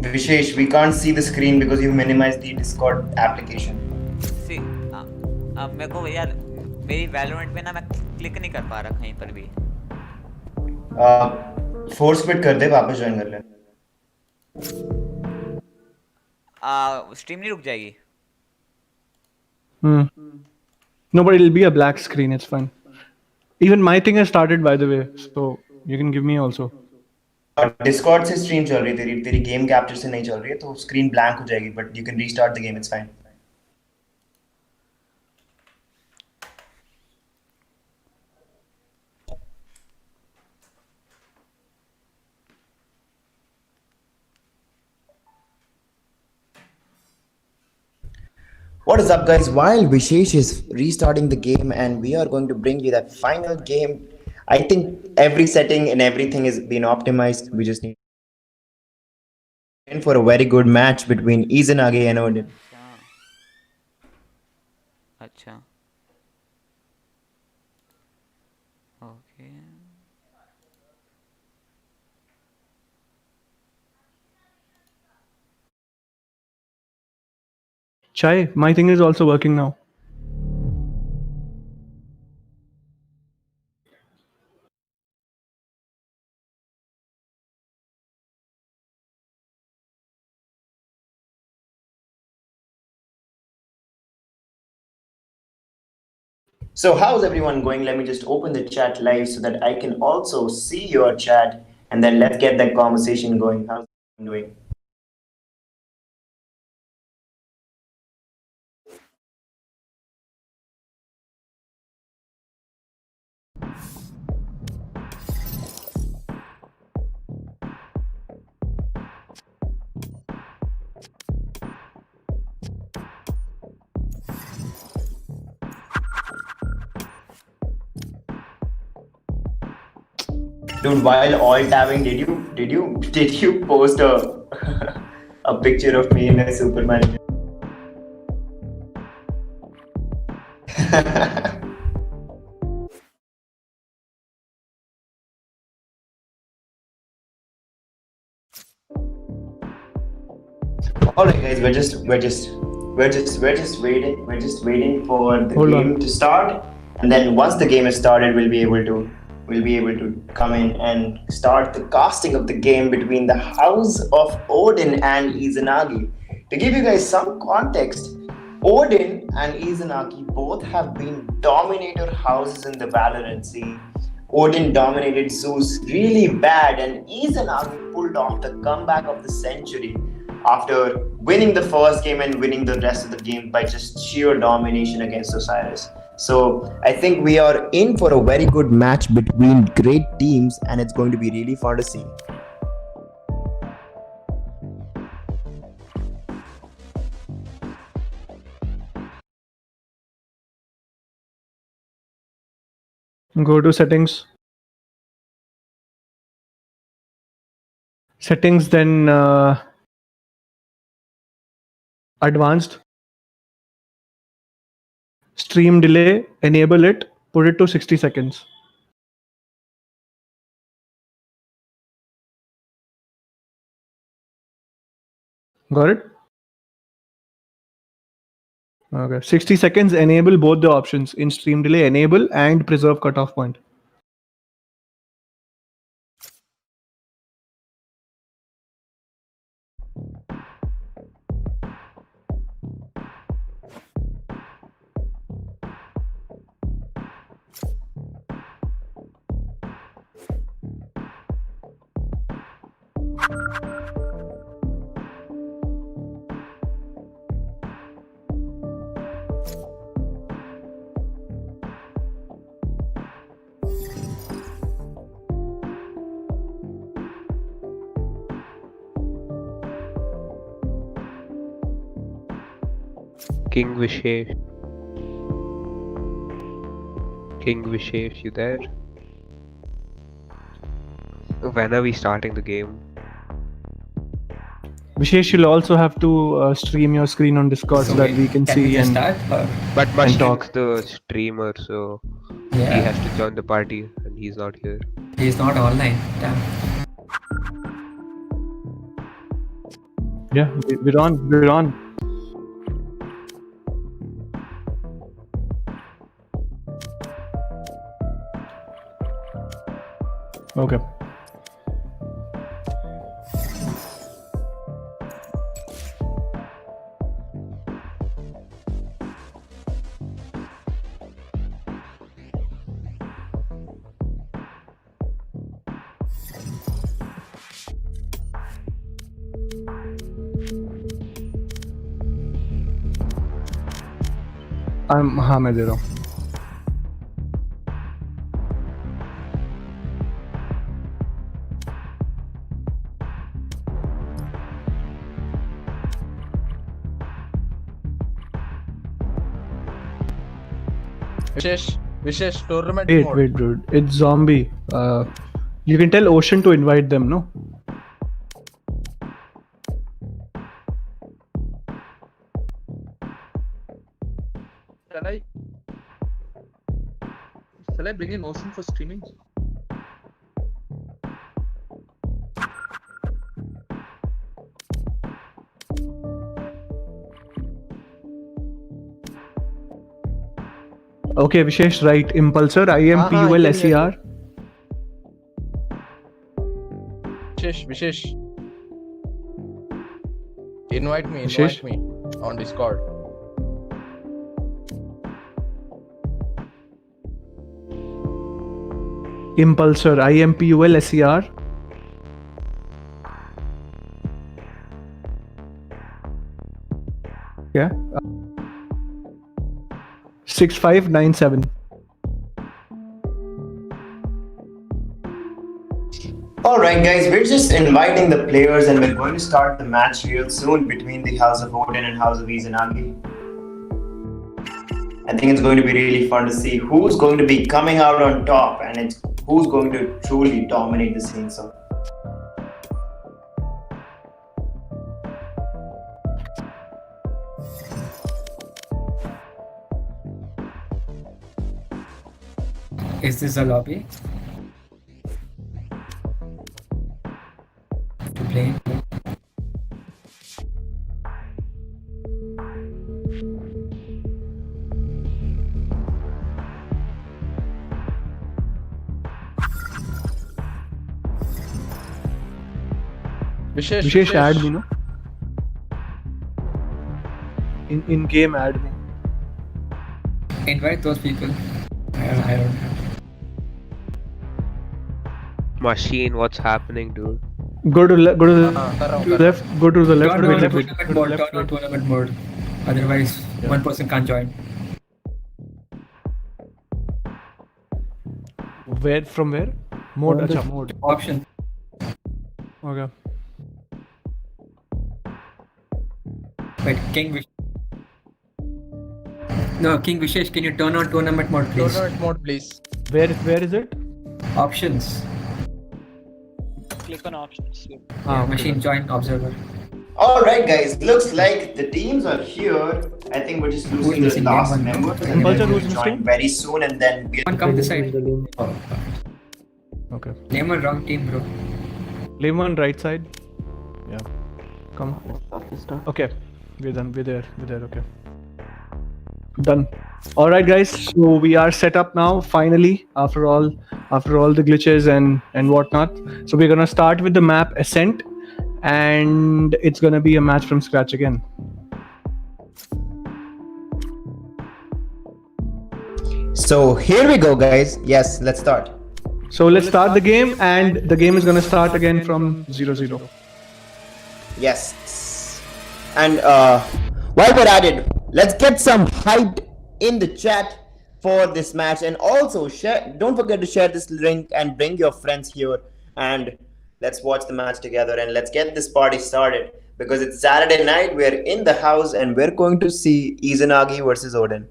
Vishesh, we can't see the screen because you minimized the Discord application. सी अब मेरे को यार मेरी वैलोरेंट पे ना मैं क्लिक नहीं कर पा रहा कहीं पर भी। फोर्स क्विट कर दे, वापस ज्वाइन कर ले। स्ट्रीम नहीं रुक जाएगी? Hmm. No, but it'll be a black screen. It's fine. Even my thing has started, by the way, so you can give me also. Discord से स्ट्रीम चल रही है, तेरी तेरी गेम कैप्चर से नहीं चल रही है, तो स्क्रीन ब्लैंक हो जाएगी, but you can restart the game, it's fine. What is up, guys? While Vishesh is restarting the game and we are going to bring you that final game, I think every setting and everything is been optimized. We just need in for a very good match between Izanagi and Odin. अच्छा okay. Chai, my thing is also working now. So how's everyone going? Let me just open the chat live so that I can also see your chat, and then let's get that conversation going. How's everyone doing? Dude, while all tabbing, did you post a a picture of me in a Superman? All right, guys, we're just waiting for the Hold game on. to start, and then once the game is started, we'll be able to come in and start the casting of the game between the House of Odin and Izanagi. To give you guys some context, Odin and Izanagi both have been dominator houses in the Valorant scene. Odin dominated Zeus really bad, and Izanagi pulled off the comeback of the century after winning the first game and winning the rest of the game by just sheer domination against Osiris. So I think we are in for a very good match between great teams, and it's going to be really fun to see. Go to settings. Settings, then advanced. Stream delay, enable it, put it to 60 seconds. Got it? Okay. 60 seconds, enable both the options in stream delay, enable and preserve cutoff point. King Vishesh, you there? When are we starting the game? Vishesh, you'll also have to stream your screen on Discord so that we can see and start? But and Mushkin's talk. the streamer, so he Yeah, has to join the party, and he's not here. he's not online. Damn. Yeah, we're on. We're on. Okay. हाँ मैं दे रहा हूँ. Vishesh tournament Wait, mode. wait, dude. It's zombie. You can tell Ocean to invite them, no? Shall I bring in Ocean for streaming? Okay, Vishesh, right. Impulsor, IMPULSER. Vishesh. Invite Vishesh? me on Discord. Impulsor, IMPULSER. Yeah. 6597. Alright guys, we're just inviting the players and we're going to start the match real soon between the House of Odin and House of Izanagi. I think it's going to be really fun to see who's going to be coming out on top and who's going to truly dominate the scene. So Is this a lobby? To play? Vishesh, add me, no? In game, add me. Invite those people. I don't have. Machine, what's happening, dude? Go to left. Go to the left. Go to the left. Turn on Wait, wait, tournament mode. Turn on tournament mode. Otherwise, one person can't join. Where from where? Mode. Acha, mode. Option. Okay. Wait, King Vish. No, King Vishesh, can you turn on tournament mode, please? Tournament mode, please. Where is it? Options. Click on options. Yeah, machine join observer. alright guys, looks like the teams are here. I think we're just losing the missing? last Name member. one. And Impulsor, they're going who's to join missing? very soon and then we'll One come this side. Oh, Okay. name one wrong team, bro. Leave one right side. Yeah. Come. Okay. We're done. We're there. Okay. Done. All right, guys. So we are set up now. Finally, after all the glitches and whatnot. So we're gonna start with the map Ascent, and it's gonna be a match from scratch again. So here we go guys. Yes, let's start. So let's start the game, and the game is gonna start again from 0-0. Yes. And while we're at it, let's get some hype in the chat for this match, and also don't forget to share this link and bring your friends here, and let's watch the match together and let's get this party started, because it's Saturday night, we're in the house and we're going to see Izanagi versus Odin.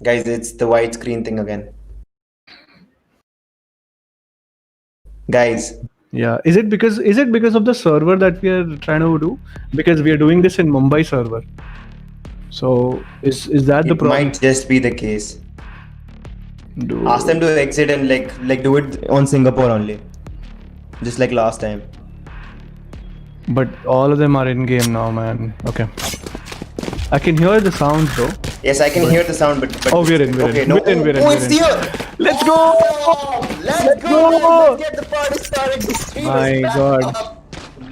Guys, it's the widescreen thing again. Guys, Yeah. Is it because of the server that we are trying to do? Because we are doing this in Mumbai server. So is that the It problem? might just be the case. Dude. Ask them to exit and like do it on Singapore only, just like last time. But all of them are in game now, man. Okay. I can hear the sound though. Yes, I can hear the sound, but Oh, we're in. okay, We're no. in. We're in. Oh, We're it's in. here. Let's go! Let's go! go! Let's get the party started. The stream My is back God. up.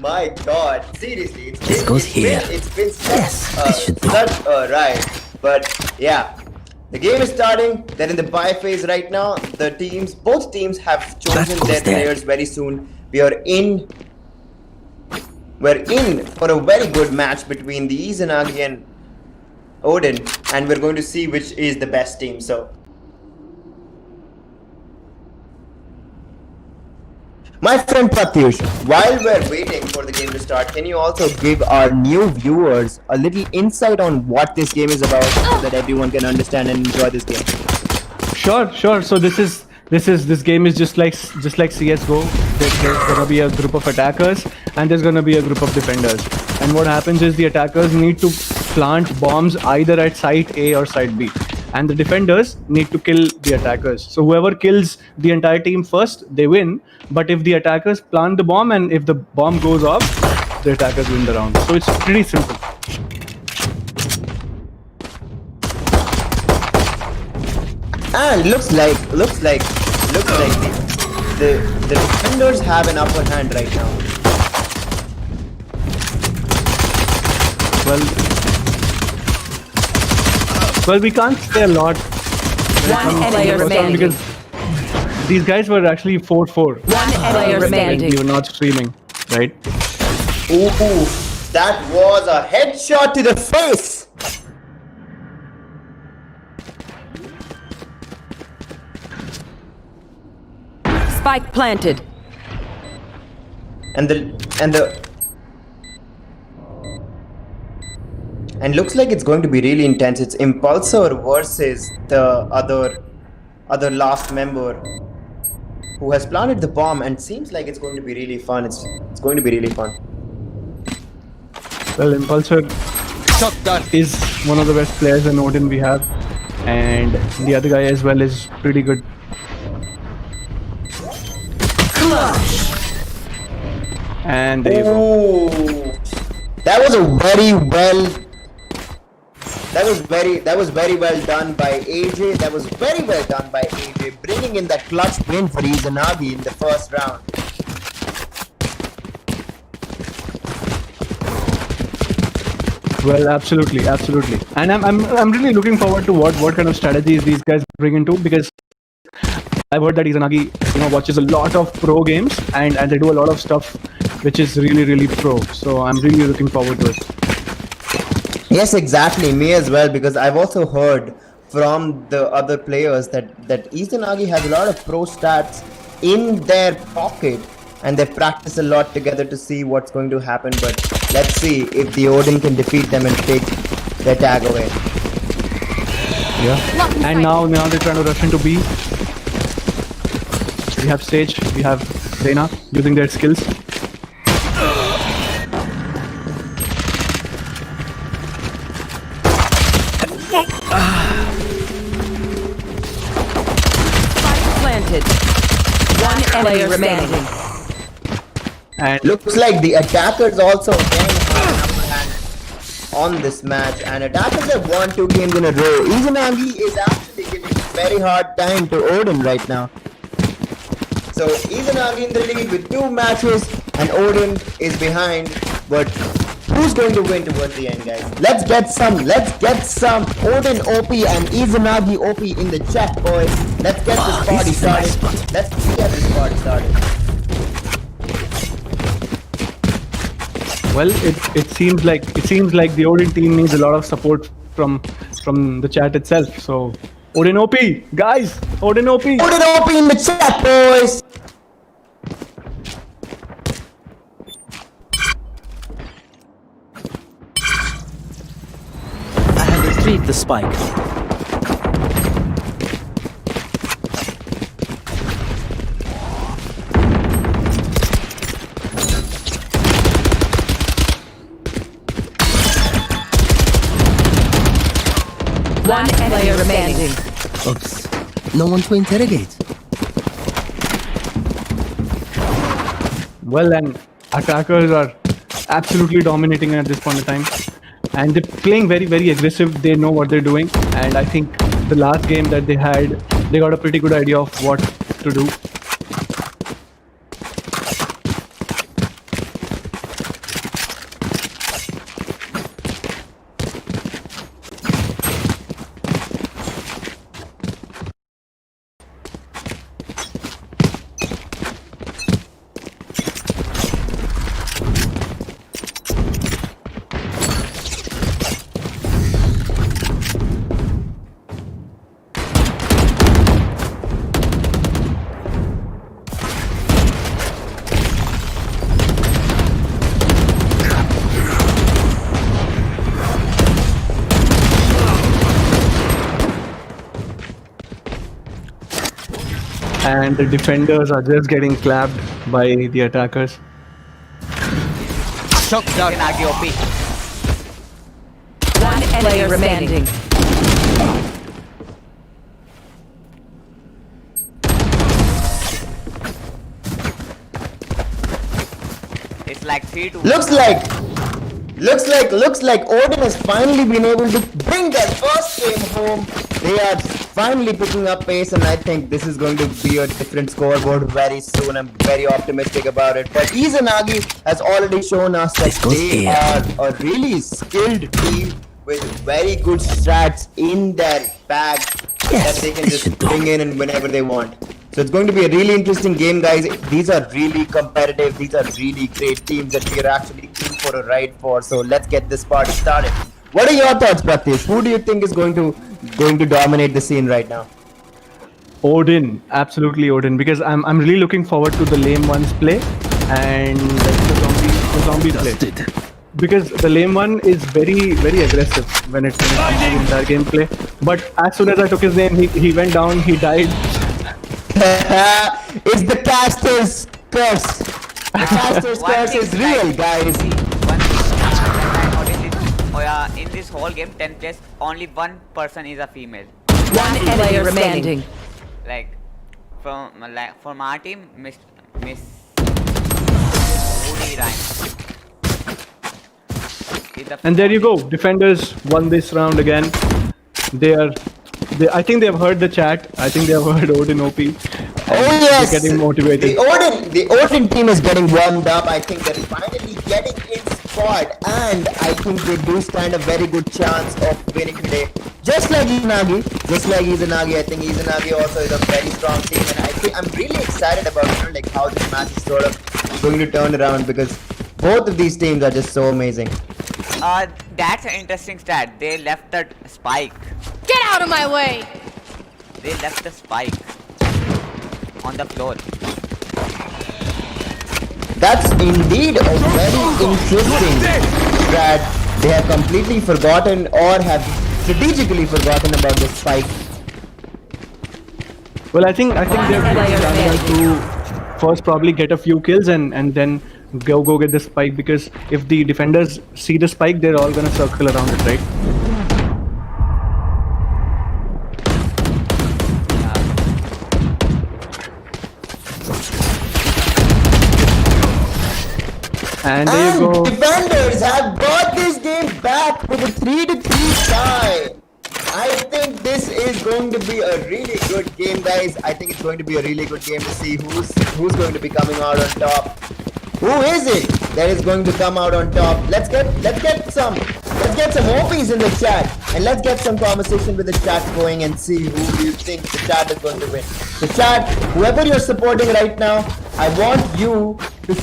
My God, seriously, it's been such a ride. But yeah, the game is starting. They're in the buy phase right now. Both teams have chosen their players very soon. We're in for a very good match between the Izanagi and Odin, and we're going to see which is the best team. So, my friend Pratyush, while we're waiting for the game to start, can you also give our new viewers a little insight on what this game is about, so that everyone can understand and enjoy this game? Sure. So this game is just like CS:GO. There's gonna be a group of attackers and there's gonna be a group of defenders. And what happens is the attackers need to plant bombs either at site A or site B, and the defenders need to kill the attackers. So whoever kills the entire team first, they win. But if the attackers plant the bomb and if the bomb goes off, the attackers win the round. So it's pretty simple. And looks like the defenders have an upper hand right now. Well, we can't say a lot One player remaining. because these guys were actually 4-4. One player remaining. We were not streaming, right? Ooh, that was a headshot to the face. Spike planted. And looks like it's going to be really intense. It's Impulsor versus the other last member who has planted the bomb, and seems like it's going to be really fun. It's going to be really fun. Well, Impulsor is one of the best players in Odin we have, and the other guy as well is pretty good. And there you go. Ooh, that was very well done by AJ. That was very well done by AJ, bringing in that clutch win for Izanagi in the first round. Well, absolutely, and I'm really looking forward to what kind of strategies these guys bring into, because I've heard that Izanagi watches a lot of pro games and they do a lot of stuff which is really pro. So I'm really looking forward to it. Yes, exactly. Me as well, because I've also heard from the other players that Izanagi has a lot of pro stats in their pocket, and they practice a lot together to see what's going to happen. But let's see if the Odin can defeat them and take their tag away. Yeah. And now they're trying to rush into B. We have Sage, we have Reina using their skills. Planted. One enemy remaining. And Looks like the attackers also again have an upper hand on this match, and attackers have won 2 games in a row. Izanagi is actually giving a very hard time to Odin right now. So Izanagi in the lead with 2 matches, and Odin is behind. But who's going to win towards the end, guys? Let's get some Odin OP and Izanagi OP in the chat, boys. Let's get this party started. Let's get this party started. well, it seems like the Odin team needs a lot of support from the chat itself. So Odin OP, guys, Odin OP. Odin OP in the chat, boys. I have retrieved the spike. One player remaining. Oops. No one to interrogate. Well, and attackers are absolutely dominating at this point in time. And they're playing very, very aggressive. They know what they're doing. And I think the last game that they had, they got a pretty good idea of what to do. And the defenders are just getting clapped by the attackers. Izanagi OP. One player remaining. It's like 3-2. Looks like Odin has finally been able to bring their first game home. They are finally picking up pace, and I think this is going to be a different scoreboard very soon. I'm very optimistic about it. But Izanagi has already shown us that they are a really skilled team with very good strats in their bag that they can just bring in and whenever they want. So it's going to be a really interesting game, guys. These are really competitive. These are really great teams that we are actually in for a ride for. So let's get this party started. What are your thoughts, Pratish? Who do you think is going to dominate the scene right now? Odin, absolutely Odin, because I'm really looking forward to the lame ones play and the zombie play. Because the lame one is very, very aggressive when it comes to the entire gameplay. But as soon as I took his name, he went down, he died. It's the caster's curse. The caster's curse is real, guys. One thing that I noticed is, in this whole game, 10 players, only one person is a female. One player remaining. Like from our team, Miss Odin. And there you go. Defenders won this round again. I think they have heard the chat. I think they have heard Odin OP. Oh yes! They're getting motivated. The Odin team is getting warmed up. I think they're finally getting in squad, and I think they do stand a very good chance of winning today. Just like Izanagi, I think Izanagi also is a very strong team, and I'm really excited about like how this match is sort of going to turn around because both of these teams are just so amazing. That's an interesting stat. They left the spike. Get out of my way! They left the spike on the floor. That's indeed a very interesting strat. They have completely forgotten or have strategically forgotten about the spike. Well, I think they're planning to first probably get a few kills and then go get the spike, because if the defenders see the spike, they're all gonna circle around it, right? And there you go. Defenders have got this game back with a 3-3 tie. I think this is going to be a really good game, guys. I think it's going to be a really good game to see who's going to be coming out on top. Who is it that is going to come out on top? Let's get some OPs in the chat, and let's get some conversation with the chat going and see who do you think the chat is going to win. The chat, whoever you're supporting right now, I want you to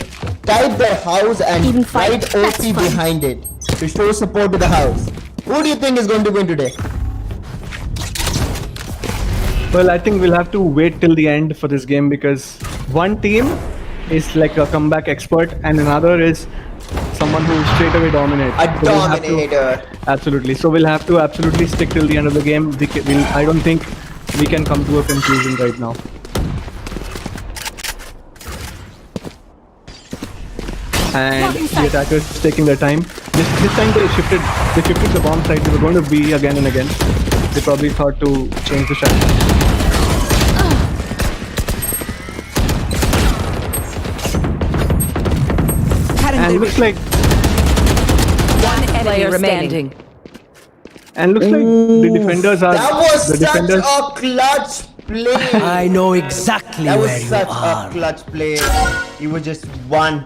type their house and write OP behind it to show support to the house. Who do you think is going to win today? Well, I think we'll have to wait till the end for this game, because one team is like a comeback expert and another is someone who straight away dominates. A dominator. Absolutely. So we'll have to absolutely stick till the end of the game. I don't think we can come to a conclusion right now. And the attackers taking their time. This time they shifted the bomb site. They were going to B again and again. They probably thought to change the strategy. And looks like One enemy remaining. the defenders are That was the such defenders. a clutch play. I know exactly That was where you such are. a clutch play. He was just one.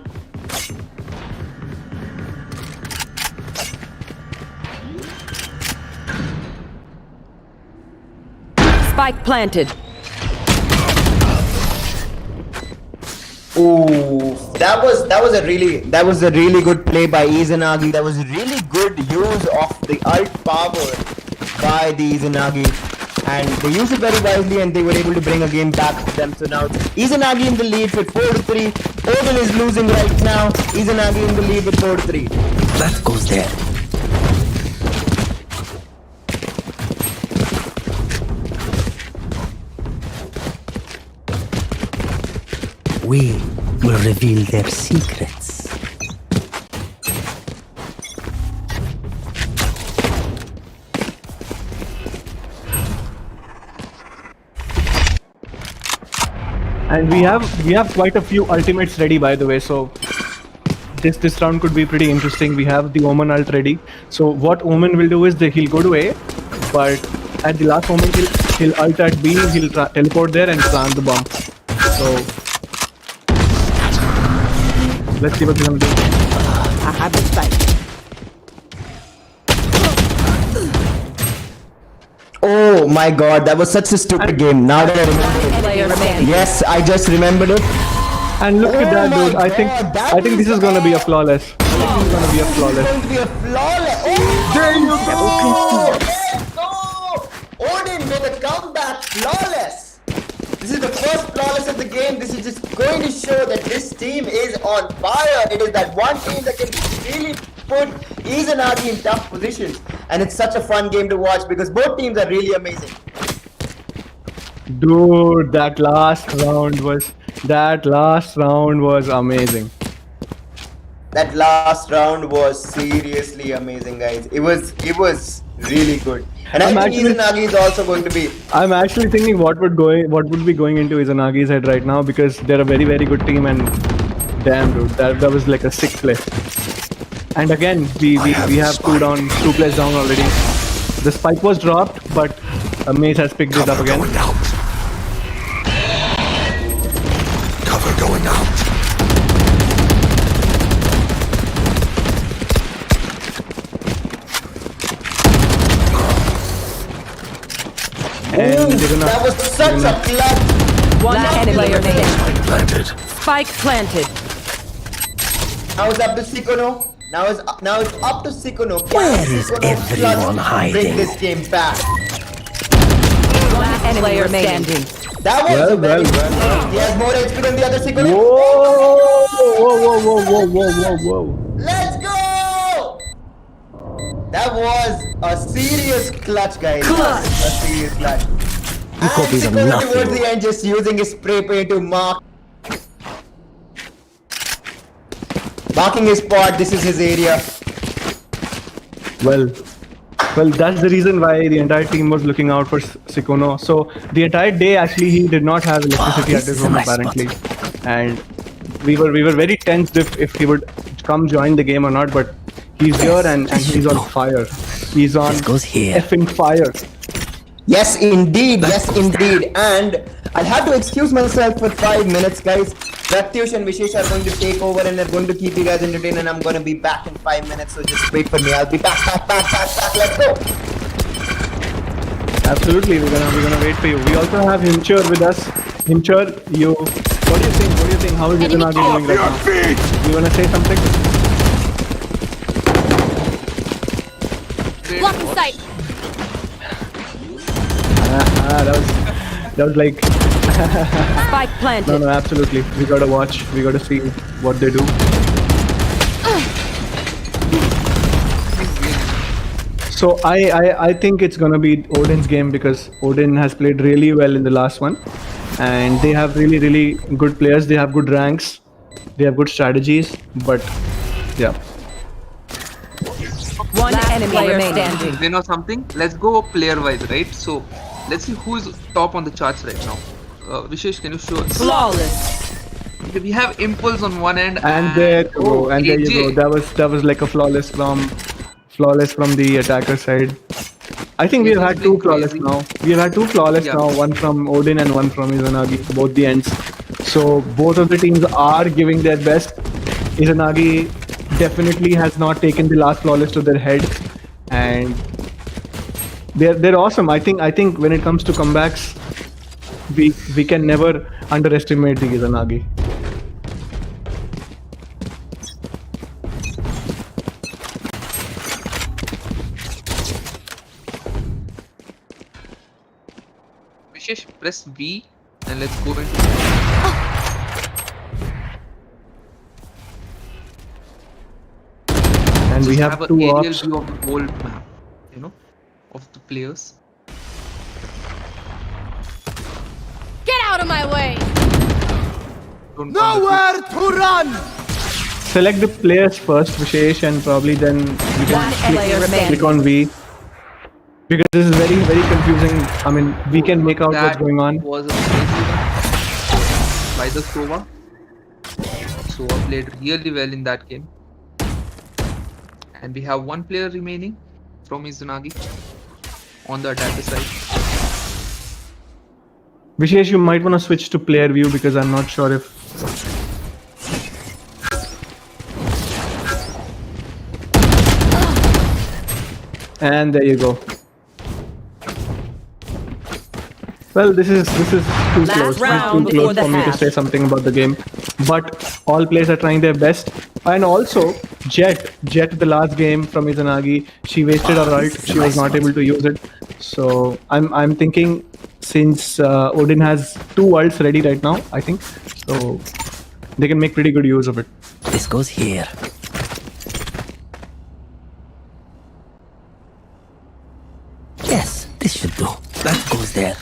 Spike planted. Ooh, that was a really good play by Izanagi. That was really good use of the ult power by the Izanagi, and they used it very wisely, and they were able to bring a game back to them. So now Izanagi in the lead with 4-3. Odin is losing right now. Izanagi in the lead with 4-3. That goes there. We will reveal their secrets. And we have quite a few ultimates ready, by the way. So this round could be pretty interesting. We have the Omen ult ready. So what Omen will do is that he'll go to A, but at the last moment he'll ult at B. He'll teleport there and plant the bomb. So let's see what he's gonna do. I have the spike. Oh my god, that was such a stupid game. Now that I remember it. Player remaining. Yes, I just remembered it. And look at that, Oh my dude. I think God, that I think this is gonna be a flawless. I think this is gonna be a flawless. Going to be a flawless. Oh, there you go. Let's go. Odin made a comeback flawless. This is the first flawless of the game. This is just going to show that this team is on fire. It is that one team that can really put Izanagi in tough positions. And it's such a fun game to watch because both teams are really amazing. Dude, that last round was amazing. That last round was seriously amazing, guys. It was really good. And I think Izanagi is also going to be. I'm actually thinking what would be going into Izanagi's head right now, because they're a very, very good team, and damn, dude, that was like a sick play. And again, we have two plays down already. The spike was dropped, but Maze has picked it up again. Cover going out. And they're gonna, That was such a clutch. One enemy remaining. Planted. Spike planted. Now it's up to Sikono. Now it's up to Sikono. Where is everyone hiding? Bring this game back. One enemy remaining. That was Well. He has more HP than the other Sikono. Whoa. Let's go! That was a serious clutch, guys. A serious clutch. You copies And are Sikono nothing. towards the end just using his spray paint to marking his spot. This is his area. Well, that's the reason why the entire team was looking out for Sikono. So the entire day, actually, he did not have electricity at this his is a home, nice apparently. And we were very tensed if he would come join the game or not. But he's here and he's on fire. He's on This goes here. effing fire. Yes, indeed. Yes, indeed. And I'll have to excuse myself for 5 minutes, guys. Pratyush and Vishesh are going to take over and they're going to keep you guys entertained, and I'm going to be back in 5 minutes, so just wait for me. I'll be back. Let's go. Absolutely, we're gonna wait for you. We also have Himchur with us. Himchur, what do you think? How is Izanagi doing right now? You wanna say something? Blocking sight. That was like Spike planted. no, absolutely. We gotta watch. We gotta see what they do. So I think it's gonna be Odin's game, because Odin has played really well in the last one, and they have really good players. They have good ranks. They have good strategies. But yeah. One enemy player remaining. You know something? Let's go player wise, right? So let's see who is top on the charts right now. Vishesh, can you show us? Flawless. Okay, we have Impulse on one end, And there you go. And there you AJ. go. That was like a flawless from the attacker side. I think we have had two flawless now. We have had two flawless now. One from Odin and one from Izanagi. Both the ends. So both of the teams are giving their best. Izanagi definitely has not taken the last flawless to their head, and they're awesome. I think when it comes to comebacks, we can never underestimate the Izanagi. Vishesh, press V and let's go into. And we Just have an two aerial ops. view of the whole map, you know, of the players. Get out of my way! Nowhere to run! Select the players first, Vishesh, and probably then we One player can remaining. click on V. Because this is very, very confusing. I mean, we can make out what's going on. Was a crazy one by the Sova. Sova played really well in that game. And we have one player remaining from Izanagi on the attacker side. Vishesh, you might want to switch to player view because I'm not sure if. And there you go. Well, this is too Last close. round Too before close the for me to half. say something about the game. But all players are trying their best. And also, Jet the last game from Izanagi, she wasted her ult. She was not able to use it. So I'm thinking, since Odin has two ults ready right now, I think, so they can make pretty good use of it. This goes here. Yes, this should do. That goes there.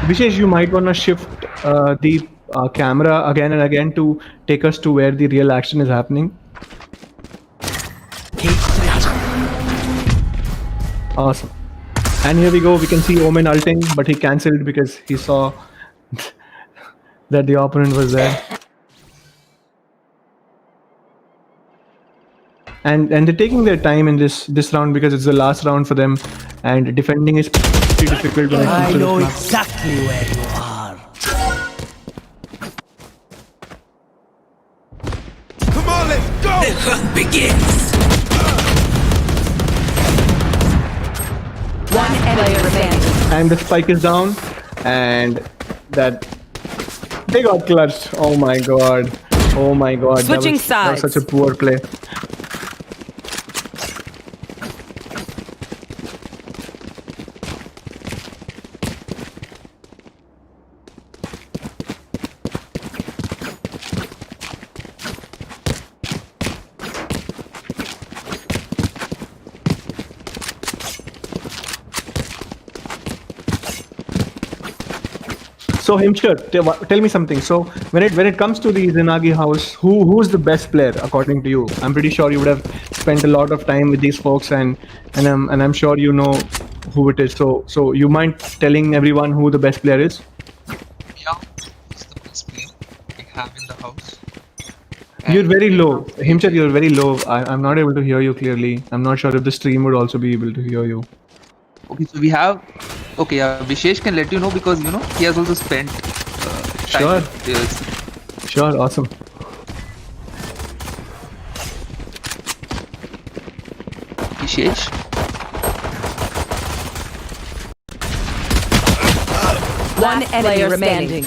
Vishesh, you might want to shift the camera again and again to take us to where the real action is happening. Awesome. And here we go. We can see Omen ulting, but he cancelled because he saw that the opponent was there. And they're taking their time in this round because it's the last round for them, and defending is pretty difficult when it comes I to know this map. exactly where you are. Come on, let's go! The hunt begins! One enemy remaining. And the spike is down, and that they got clutched. Oh my god! Oh my god! Switching that was sides. such a poor play. So Himshar, tell me something. So when it comes to the Izanagi house, who's the best player according to you? I'm pretty sure you would have spent a lot of time with these folks, and I'm sure you know who it is. So you mind telling everyone who the best player is? Yeah, he's the best player we have in the house. You're very low, Himshar. You're very low. I'm not able to hear you clearly. I'm not sure if the stream would also be able to hear you. Okay, so we have. Okay, Vishesh can let you know because you know he has also spent time Sure. with players. Sure, awesome. Vishesh. One enemy remaining.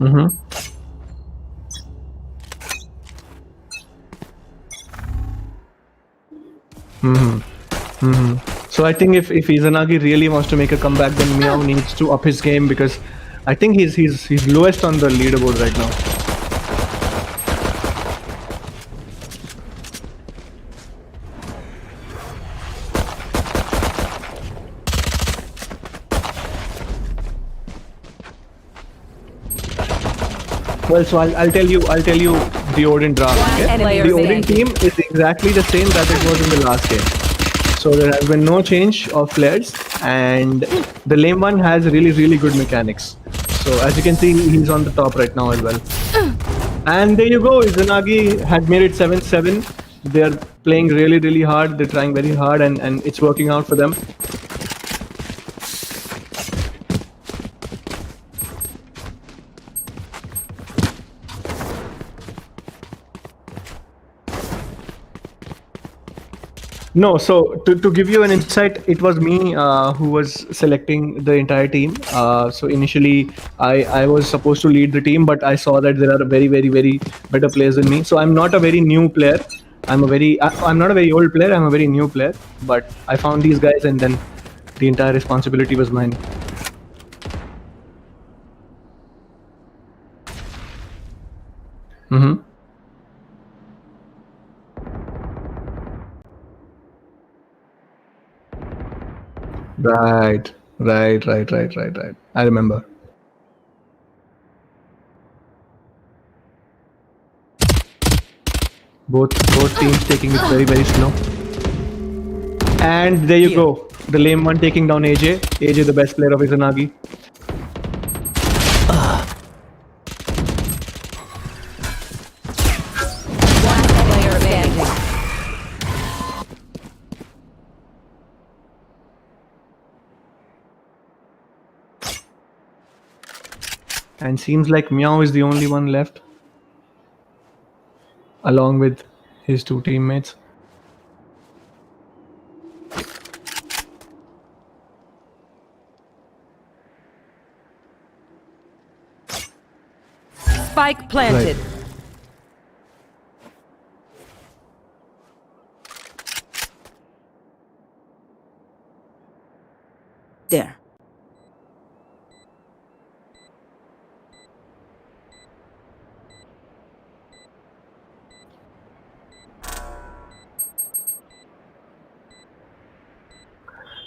Mm-hmm. Mm-hmm. Mm-hmm. So I think if Izanagi really wants to make a comeback, then Meow needs to up his game, because I think he's lowest on the leaderboard right now. Well, so I'll tell you the Odin draft. Okay? enemy The Odin remaining. team is exactly the same that it was in the last game. So there has been no change of players, and the lame one has really good mechanics. So as you can see, he's on the top right now as well. And there you go, Izanagi had made it 7-7. They're playing really hard. They're trying very hard, and it's working out for them. No, so to give you an insight, it was me who was selecting the entire team. So initially, I was supposed to lead the team, but I saw that there are very better players than me. So I'm not a very new player. I'm not a very old player. I'm a very new player. But I found these guys, and then the entire responsibility was mine. Mm-hmm. Right. I remember. Both teams taking it very slow. And there you go. The lame one taking down AJ. AJ, the best player of Izanagi. Player standing. And seems like Meow is the only one left, along with his two teammates. Spike planted. There.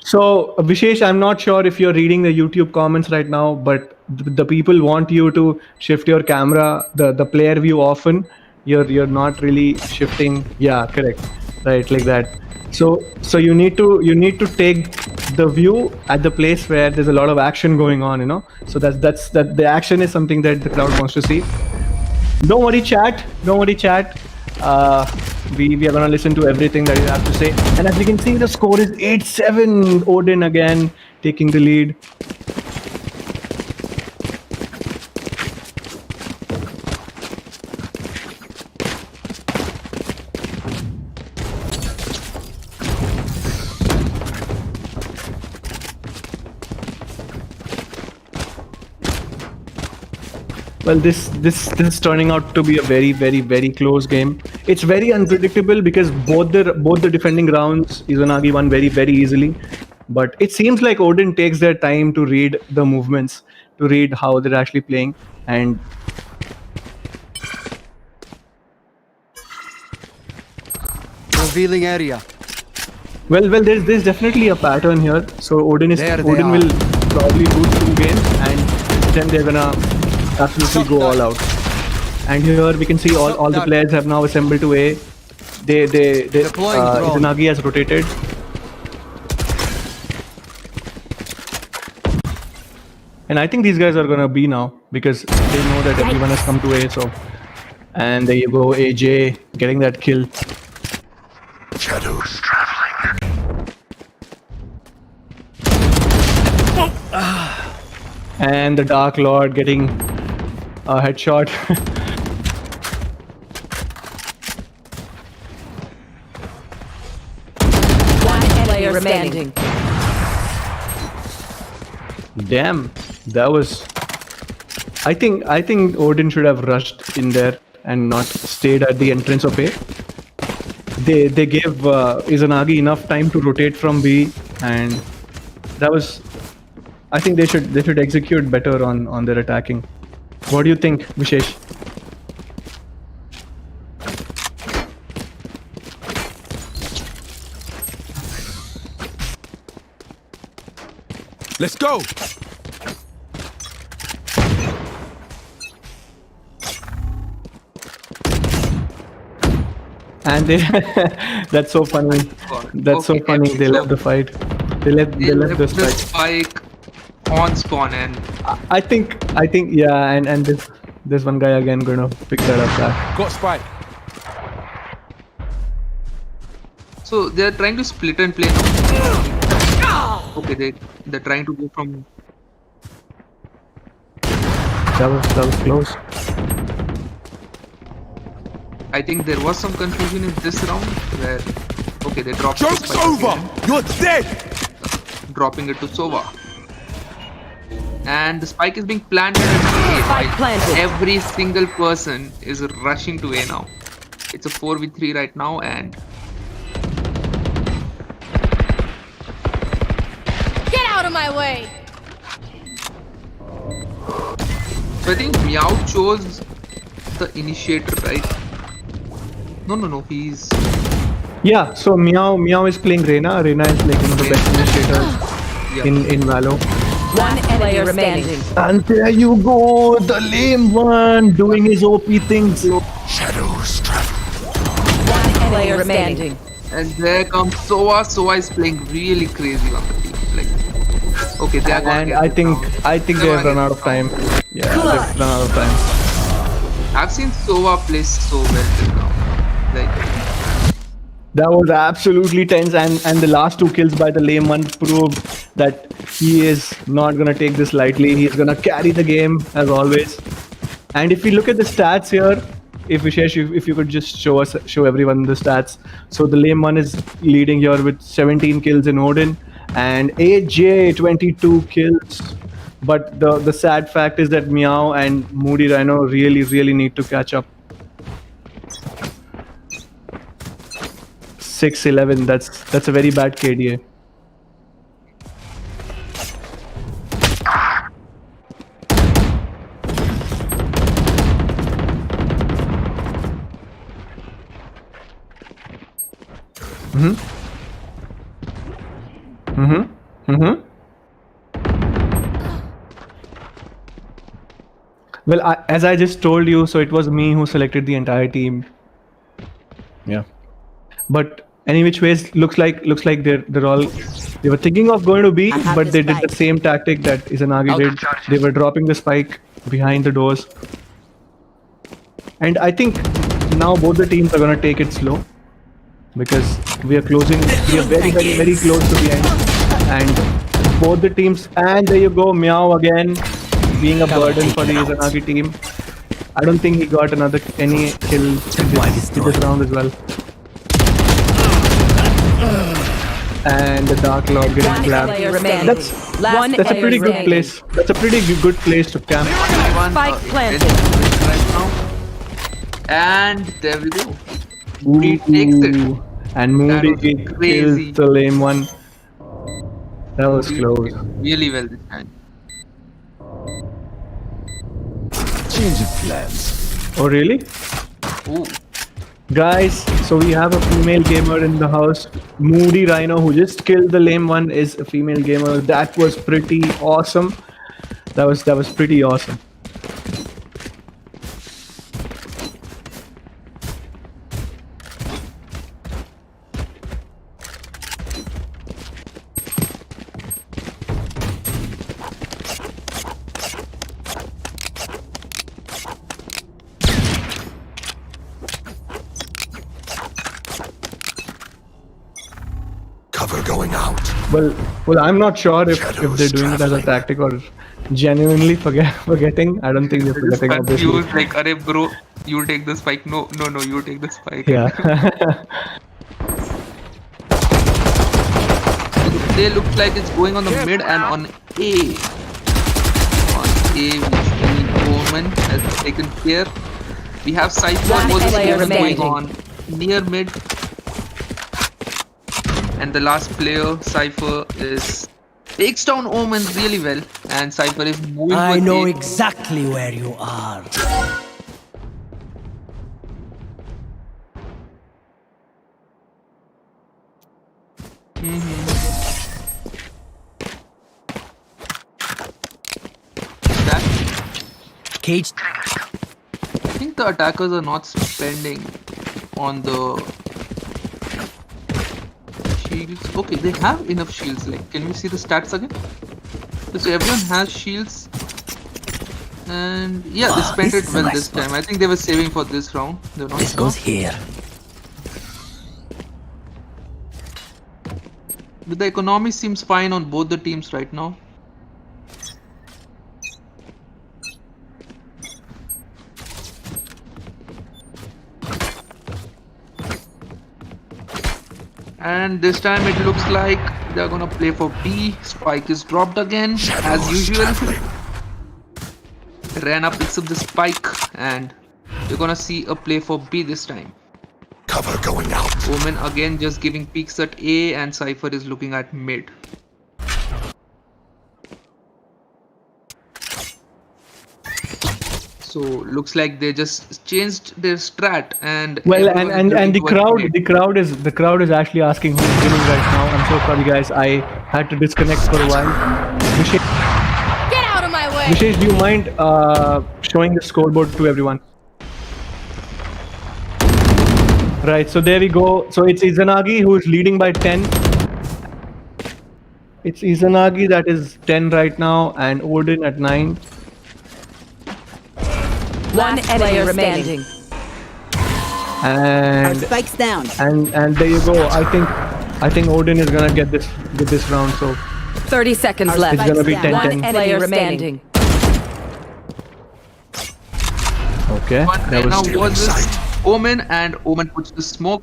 So, Vishesh, I'm not sure if you're reading the YouTube comments right now, but the people want you to shift your camera, the player view often. You're not really shifting. Yeah, correct. Right, like that. So you need to take the view at the place where there's a lot of action going on, you know. So that's the action is something that the crowd wants to see. Don't worry, chat. We are gonna listen to everything that you have to say. And as you can see, the score is 8-7. Odin again taking the lead. Well, this is turning out to be a very close game. It's very unpredictable because both the defending rounds Izanagi won very easily, but it seems like Odin takes their time to read the movements, to read how they're actually playing, and Revealing area. well, there's definitely a pattern here. So Odin will probably lose 2 games, and then they're gonna absolutely go all out. And here we can see all the players have now assembled to A. Izanagi has rotated. And I think these guys are gonna B now because they know that everyone has come to A. So, and there you go, AJ getting that kill. Shadows traveling. And the Dark Lord getting a headshot. One player standing. Damn, that was I think Odin should have rushed in there and not stayed at the entrance of A. They gave Izanagi enough time to rotate from B, and that was. I think they should execute better on their attacking. What do you think, Vishesh? Let's go. And they that's so funny. That's so funny. They left the fight. They left the strike. spike on spawn, and I think yeah, and this one guy again gonna pick that up back. Got spike. so they're trying to split and play now. Okay, they're trying to go from. That was close. I think there was some confusion in this round where okay, they dropped the Joke's spike over. again, You're dead. dropping it to Sova. And the spike is being planted at A. Spike planted. Every single person is rushing to A now. It's a 4v3 right now, and Get out of my way! so I think Meow chose the initiator, right? No, he's Yeah, so Meow is playing Reyna. Reyna is like one of the best initiators yeah. in Valo. One enemy remaining. And there you go, the lame one doing his OP things. Shadows travel. One player remaining. And there comes Sova. Sova is playing really crazy on the team. Like, okay, they are gonna And get I this think round. they've run out of time. Yeah, they've run out of time. I've seen Sova play so well till now. Like, That was absolutely tense, and the last two kills by the lame one proved that he is not gonna take this lightly. He's gonna carry the game as always. And if we look at the stats here, if Vishesh, if you could just show everyone the stats. So the lame one is leading here with 17 kills in Odin, and AJ 22 kills. But the sad fact is that Meow and Moody Rhino really need to catch up. 6-11. That's a very bad KDA. Well, as I just told you, so it was me who selected the entire team. Yeah. But any which ways, looks like they were thinking of going to B, but they did the same tactic that Izanagi did. They were dropping the spike behind the doors. And I think now both the teams are gonna take it slow, because we are very close to the end. And both the teams, and there you go, Meow again being a burden for the Izanagi team. I don't think he got any kill in this round as well. And the Dark Lord getting clapped. That's a pretty good place. That's a pretty good place to camp. Spike planted. right now. And there we go. Moody takes it. And Moody was crazy. kills the lame one. That was close. Really well this time. Change of plans. Oh really? Ooh. Guys, so we have a female gamer in the house. Moody Rhino, who just killed the lame one, is a female gamer. That was pretty awesome. That was pretty awesome. Cover going out. Well, I'm not sure if they're doing it as a tactic or genuinely forgetting. I don't think they're forgetting, obviously. Confused, like, "Arey bro, you take the spike." No, you take the spike. Yeah. They look like it's going on the mid and on A. On A, which we don't Omen has taken care. We have Cypher One was player going remaining. on near mid. And the last player, Cypher, takes down Omen really well. And Cypher is moving I with know it. exactly where you are. Cage. I think the attackers are not spending on the shields. Okay, they have enough shields. Like, can we see the stats again? So everyone has shields. And yeah, they spent this it is a well nice this spot. time. I think they were saving for this round. They're not This sure. goes here. But the economy seems fine on both the teams right now. And this time it looks like they're gonna play for B. Spike is dropped again, as usual. Rena picks up the spike, and we're gonna see a play for B this time. Cover going out. Omen again just giving peeks at A, and Cypher is looking at mid. So looks like they just changed their strat, and Well, everyone is and looking the towards mid. the crowd is actually asking who's winning right now. I'm so sorry, guys. I had to disconnect for a while. Get out of my way! Vishesh, do you mind showing the scoreboard to everyone? Right. So there we go. So it's Izanagi who is leading by 10. It's Izanagi that is 10 right now, and Odin at 9. One enemy remaining. And Spikes down. and there you go. I think Odin is gonna get this round. So 30 seconds left. it's gonna be 10-10. One enemy remaining. Okay. But That now was was this Omen, and Omen puts the smoke.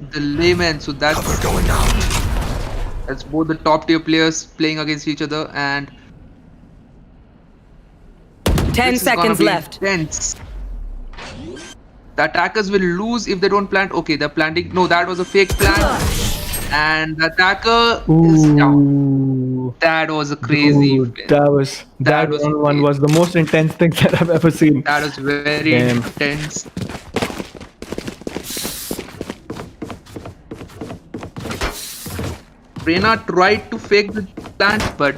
The layman, so that's Going out. that's both the top tier players playing against each other, and 10 this is gonna seconds be left. intense. The attackers will lose if they don't plant. Okay, they're planting. No, that was a fake plant. And the attacker is down. Ooh. That was a crazy Dude, win. that was That was one crazy. was the most intense thing that I've ever seen. That was very Damn. intense. Reyna tried to fake the plant, but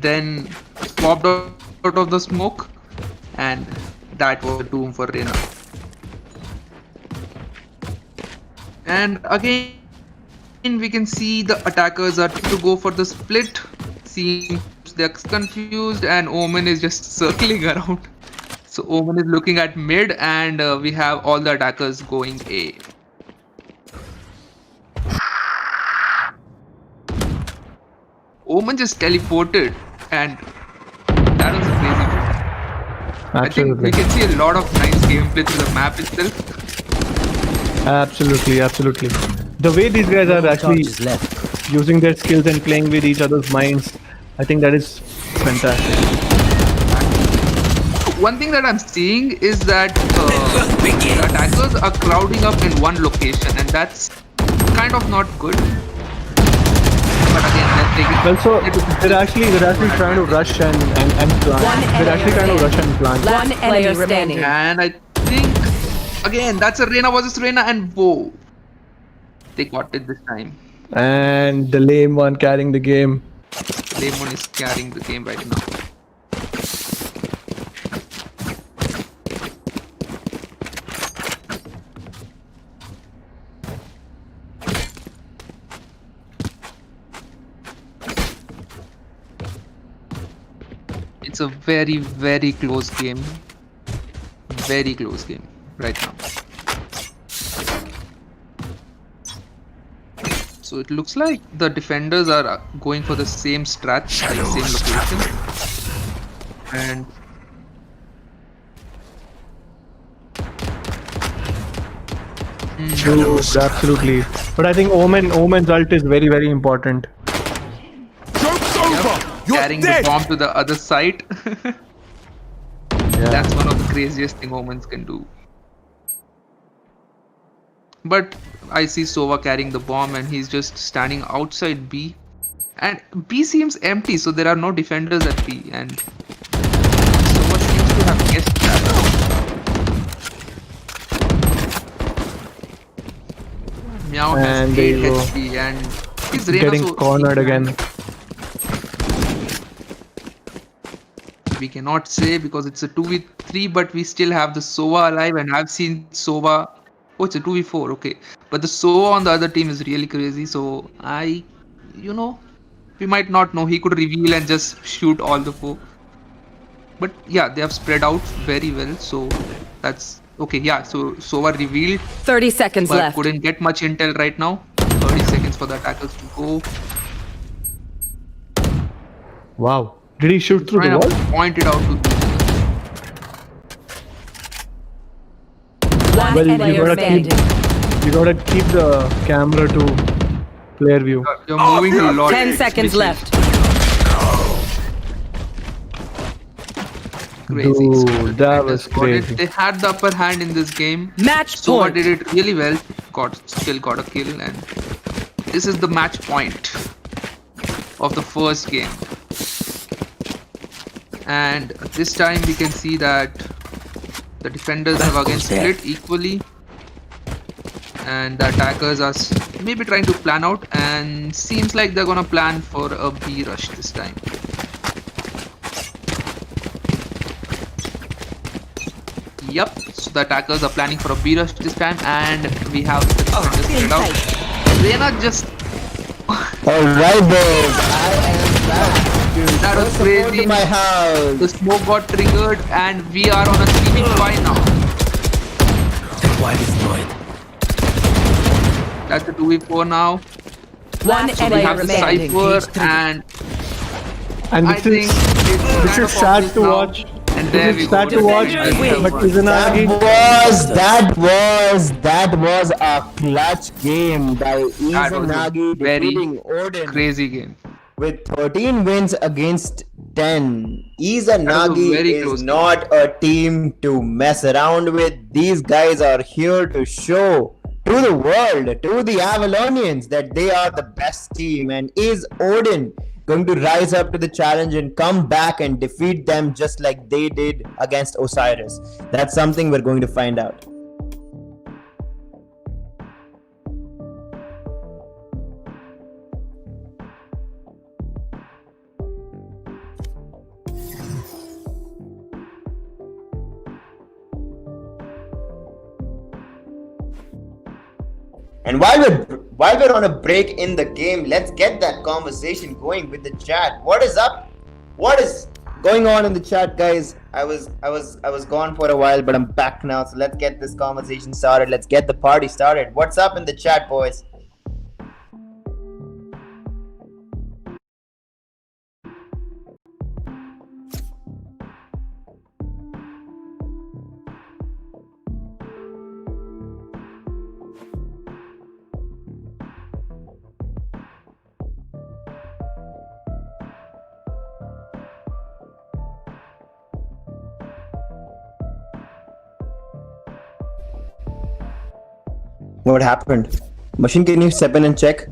then popped out of the smoke, and that was a doom for Reyna. And again, we can see the attackers are to go for the split. Seems they're confused, and Omen is just circling around. So Omen is looking at mid, and we have all the attackers going A. Omen just teleported, and that was a crazy move. I think we Absolutely. can see a lot of nice gameplay through the map itself. Absolutely, absolutely. The way these guys are actually Charges left. using their skills and playing with each other's minds, I think that is fantastic. One thing that I'm seeing is that the attackers are crowding up in one location, and that's kind of not good. But again, let's take it. Also, they're actually trying to rush and plant. One They're actually trying to rush and plant. One enemy remaining. And I think again that's a Reyna versus Reyna, and whoa, they got it this time. And the lame one carrying the game. Lemon is carrying the game right now. It's a very, very close game. Very close game right now. So it looks like the defenders are going for the same strat, like same location. And True, absolutely. But I think Omen's ult is very, very important. carrying the bomb to the other side. That's one of the craziest thing humans can do. But I see Sova carrying the bomb and he's just standing outside B. And B seems empty, so there are no defenders at B. And Sova seems to have guessed that. Meow has And there 8 you go. HP and he's Reyna, Getting so cornered again. we cannot say because it's a 2v3, but we still have the Sova alive, and I've seen Sova. Oh, it's a 2v4, okay. But the Sova on the other team is really crazy, so we might not know. He could reveal and just shoot all the four. But yeah, they have spread out very well, so that's okay. Yeah, so Sova revealed, 30 seconds but left. couldn't get much intel right now. 30 seconds for the attackers to go. Wow. Did he shoot through the Trying wall? to point it out to One Well, player standing. you gotta keep the camera to player view. you're moving a lot. 10 seconds left. Crazy. Dude, that was Got it. crazy. They had the upper hand in this game. Match Sova point. did it really well. Still got a kill, and this is the match point of the first game. And this time we can see that the defenders have again split equally, and the attackers are maybe trying to plan out, and seems like they're gonna plan for a B rush this time. Yep, so the attackers are planning for a B rush this time, and we have the defenders spread out. Reyna just Alright, boys. I am back. That was crazy. My house. The smoke got triggered, and we are on a 3v5 now. Why destroyed? That's a 2v4 now. One So we player have the remaining. Cypher, and And I this think is it's this kind is of sad obvious to now. watch. And there This we is go. sad to watch, but Izanagi. That was a clutch game by That was a Izanagi very defeating Odin crazy game. with 13 wins against 10. Izanagi very is close game. not a team to mess around with. These guys are here to show to the world, to the Avalonians, that they are the best team. And is Odin going to rise up to the challenge and come back and defeat them just like they did against Osiris? That's something we're going to find out. And while we're on a break in the game, let's get that conversation going with the chat. What is up? What is going on in the chat, guys? I was gone for a while, but I'm back now. So let's get this conversation started. Let's get the party started. What's up in the chat, boys? What happened? Machine, can you step in and check?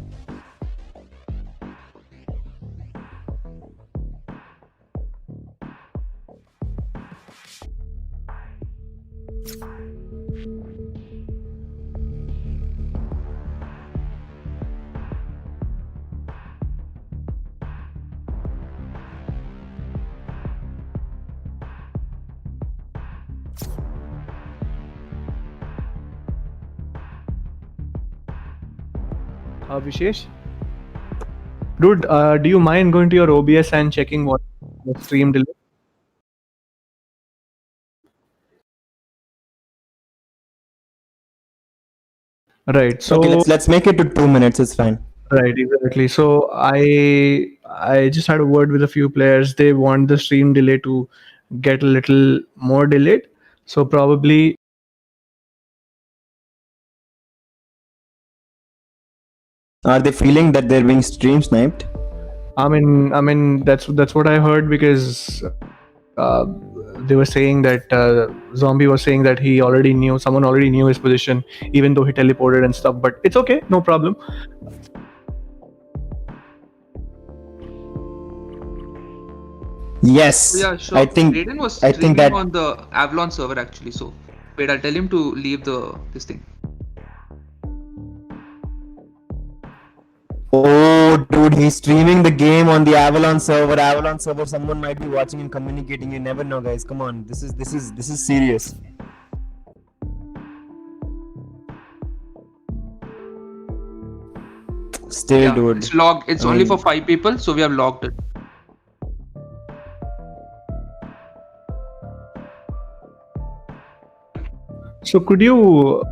Vishesh? Dude, do you mind going to your OBS and checking what the stream delay? Right. So Okay, let's make it to 2 minutes. It's fine. right, exactly. So I just had a word with a few players. They want the stream delay to get a little more delayed. So probably Are they feeling that they're being stream sniped? I mean that's what I heard because they were saying that Zombie was saying that someone already knew his position, even though he teleported and stuff. But it's okay, no problem. Yes. Yeah, sure. I think Raiden was I streaming think that on the Avalon server actually. So wait, I'll tell him to leave this thing. Oh, dude, he's streaming the game on the Avalon server. Avalon server, someone might be watching and communicating. You never know, guys. Come on, this is serious. Still, Yeah, dude. it's logged. It's I only mean- for 5 people, so we have logged it. So could you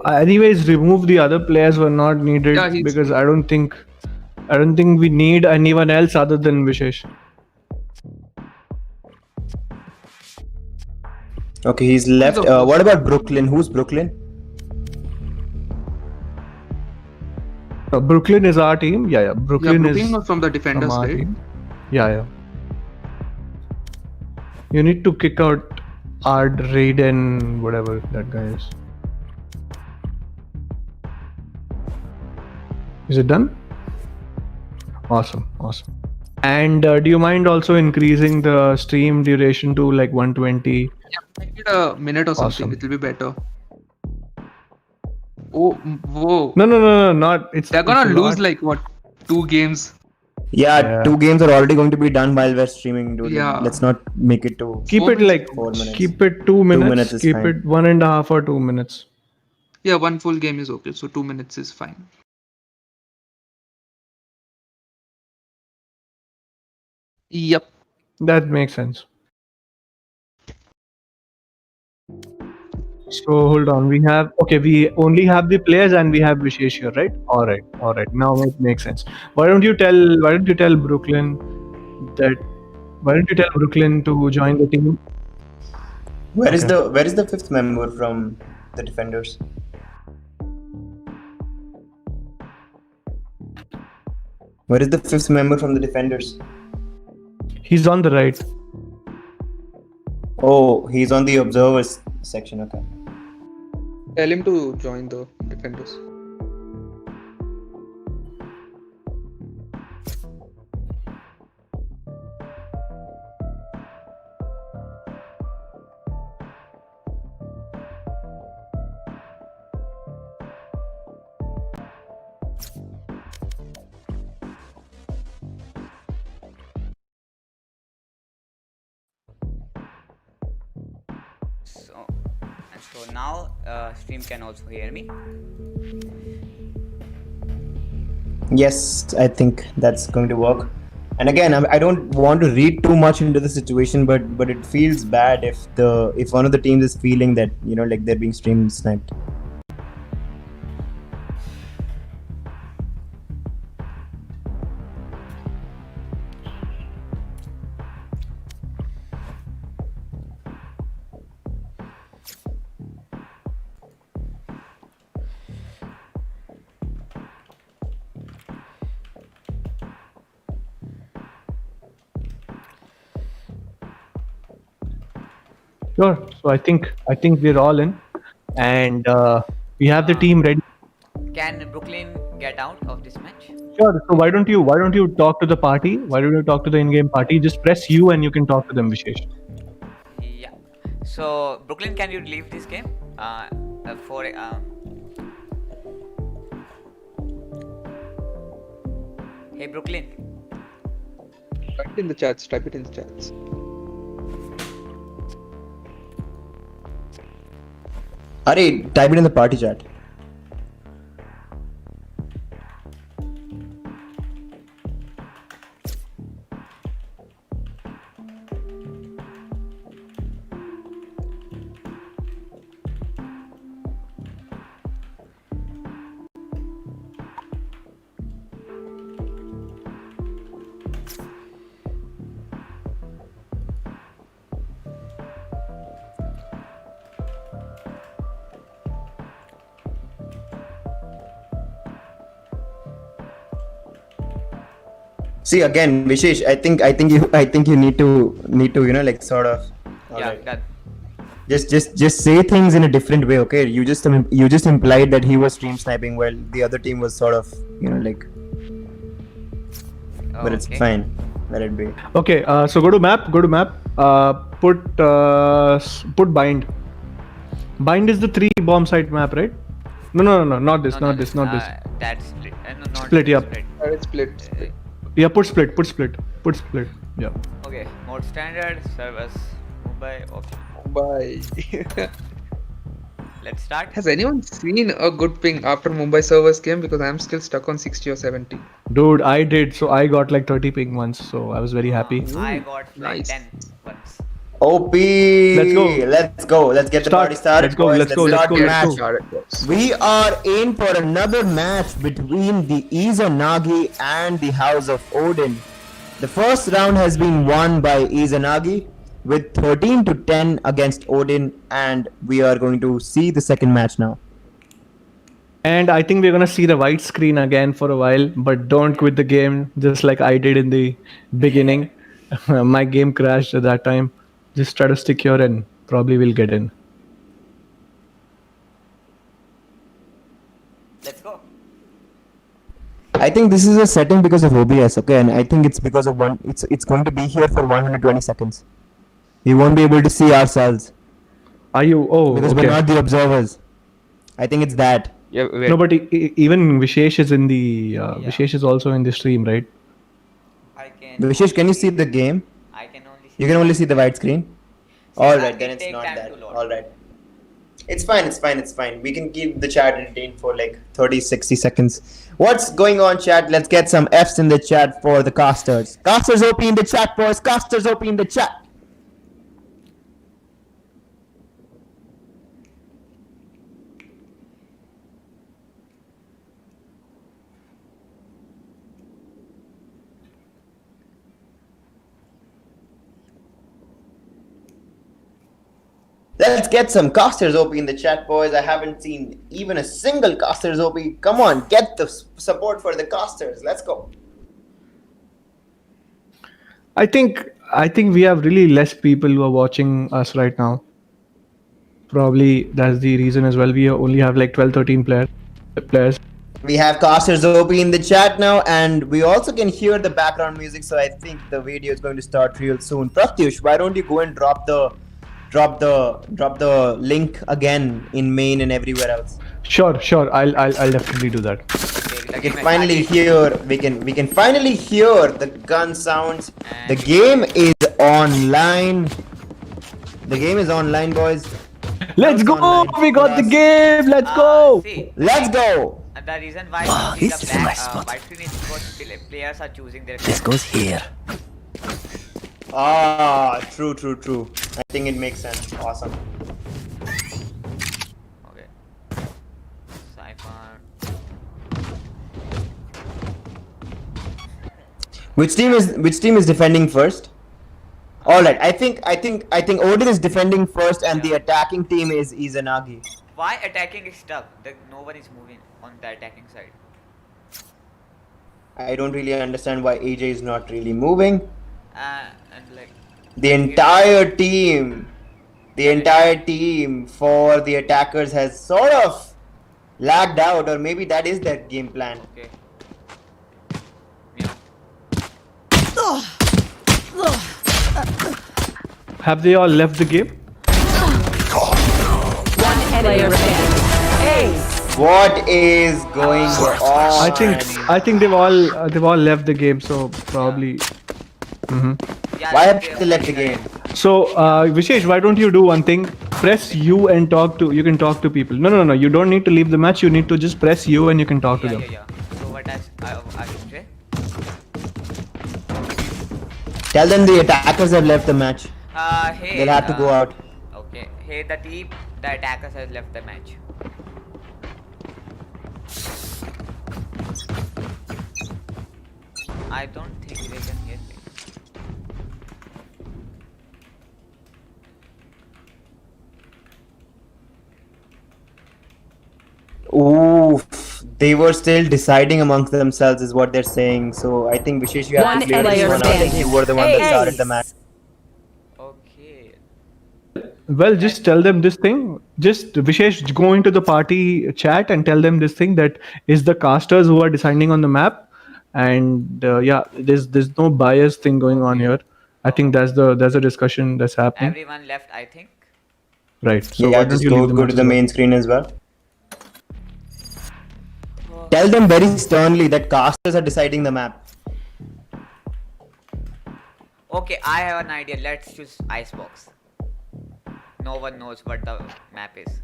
anyways remove the other players who are not needed, Yeah, he's- because I don't think we need anyone else other than Vishesh. Okay, he's left. He's a- What about Brooklyn? Who's Brooklyn? Brooklyn is our team. Yeah. Brooklyn yeah, is Brooklyn was from the from defenders, our right? team. Yeah. You need to kick out Ard, Raiden, whatever that guy is. Is it done? Awesome. And do you mind also increasing the stream duration to like 120? Make it a minute or something. Awesome. It'll be better. Oh, whoa! No, not. They're gonna lose like what, 2 games? Yeah, 2 games are already going to be done while we're streaming, dude. Yeah. Let's not make it to. Keep 4 it minutes. like 4 minutes. keep it 2 minutes. minutes is Keep fine. it 1.5 or 2 minutes. Yeah, 1 full game is okay. So 2 minutes is fine. Yep. That makes sense. So hold on. We only have the players and we have Vishesh here, right? All right. Now it makes sense. Why don't you tell Brooklyn to join the team? Where is the 5th member from the defenders? Where is the 5th member from the defenders? He's on the right. Oh, he's on the observers section. Okay. Tell him to join the defenders. So now stream can also hear me. Yes, I think that's going to work. And again, I don't want to read too much into the situation, but it feels bad if one of the teams is feeling that, you know, like they're being stream sniped. Sure. So I think we're all in, and we have the team ready. Can Brooklyn get out of this match? Sure. So why don't you talk to the party? Why don't you talk to the in-game party? Just press U and you can talk to them, Vishesh. Yeah. So Brooklyn, can you leave this game? Hey Brooklyn. Type it in the chats. Type it in the chats. Arey, type it in the party chat. See again, Vishesh. I think you need to like sort of. Yeah, Alright. done. Just say things in a different way, okay? You just implied that he was stream sniping while the other team was sort of like. But it's Okay. fine. Let it be. Okay, so go to map. Put bind. Bind is the 3 bomb site map, right? No, not this. No, This. That's split. No, not Split, yeah. Split. It's split. Yeah, put split. Yeah. Okay, mode standard, service, Mumbai, option. Mumbai. Let's start. Has anyone seen a good ping after Mumbai servers came? Because I'm still stuck on 60 or 70. Dude, I did. So I got like 30 ping once. So I was very happy. I got like Nice. 10 once. OP. Let's go. Let's get the Start. party started. Let's go, boys. let's go, let's start go, the let's match. go. Started, boys. We are in for another match between the Izanagi and the House of Odin. The first round has been won by Izanagi with 13 to 10 against Odin, and we are going to see the second match now. And I think we're gonna see the white screen again for a while, but don't quit the game just like I did in the beginning. My game crashed at that time. Just try to stick here and probably we'll get in. Let's go. I think this is a setting because of OBS, okay, and I think it's because of it's going to be here for 120 seconds. We won't be able to see ourselves Are you? Oh, because okay. we're not the observers. I think it's that. Yeah, wait. No, but even Vishesh is in the. Vishesh is also in the stream, right? I can. Vishesh, can you see the game? I can only see. You can only see the white screen. All right, it then it's take not time that. to load. All right. It's fine. We can keep the chat entertained for like 30, 60 seconds. What's going on, chat? Let's get some Fs in the chat for the casters. Casters OP in the chat, boys. Casters OP in the chat. Let's get some casters OP in the chat, boys. I haven't seen even a single casters OP. Come on, get the support for the casters. Let's go. I think we have really less people who are watching us right now. Probably that's the reason as well. We only have like 12, 13 players. We have casters OP in the chat now, and we also can hear the background music. So I think the video is going to start real soon. Pratyush, why don't you go and drop the link again in main and everywhere else? Sure. I'll definitely do that. Okay, We can finally hear. We can finally hear the gun sounds. The game is online. The game is online, boys. Let's go! Online We got for the us. game. Let's go! See, Let's go. the reason why Ah, we see this the is a black, nice spot. white screen is because players are choosing their. This goes here. Ah, true. I think it makes sense. Awesome. Okay. Cypher. Which team is defending first? All right. I think Odin is defending first, and the attacking team is Izanagi. Why attacking is stuck? No one is moving on the attacking side. I don't really understand why AJ is not really moving. And like. The entire team for the attackers has sort of lagged out, or maybe that is their game plan. Okay. Yeah. Have they all left the game? One player standing. What is going on? I think they've all left the game. So probably. Yeah, Why have they left the game? So, Vishesh, why don't you do one thing? Press U and you can talk to people. No. You don't need to leave the match. You need to just press U and you can talk to them. Yeah. So what I should say? Tell them the attackers have left the match. Hey. They'll have to go out. Okay. Hey, the attackers has left the match. I don't think they can hear me. Ooh, They were still deciding amongst themselves, is what they're saying. So I think Vishesh, you have One to clear this player one out. Like standing. you were the one that started the match. Okay. Well, just tell them this thing. Just Vishesh, go into the party chat and tell them this thing that is the casters who are deciding on the map, and yeah, there's no bias thing going on here. I think there's a discussion that's happening. Everyone left, I think. Right. So Yeah, why don't just you go leave the go match to as the well? main screen as well. Tell them very sternly that casters are deciding the map. Okay, I have an idea. Let's choose Icebox. No one knows what the map is.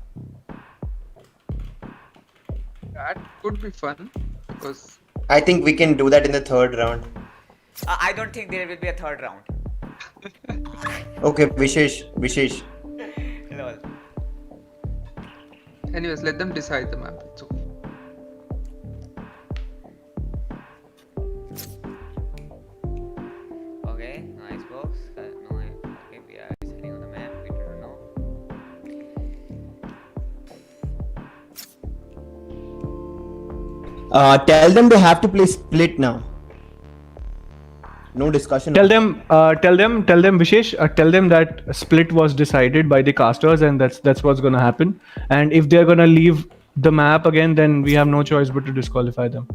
That could be fun because I think we can do that in the third round. I don't think there will be a third round. Okay, Vishesh. Lol. anyways, let them decide the map. It's okay. Okay, no Icebox. No, okay, we are sitting on the map. We don't know. Tell them they have to play split now. No discussion. Tell them, Vishesh, tell them that split was decided by the casters, and that's what's gonna happen. And if they're gonna leave the map again, then we have no choice but to disqualify them.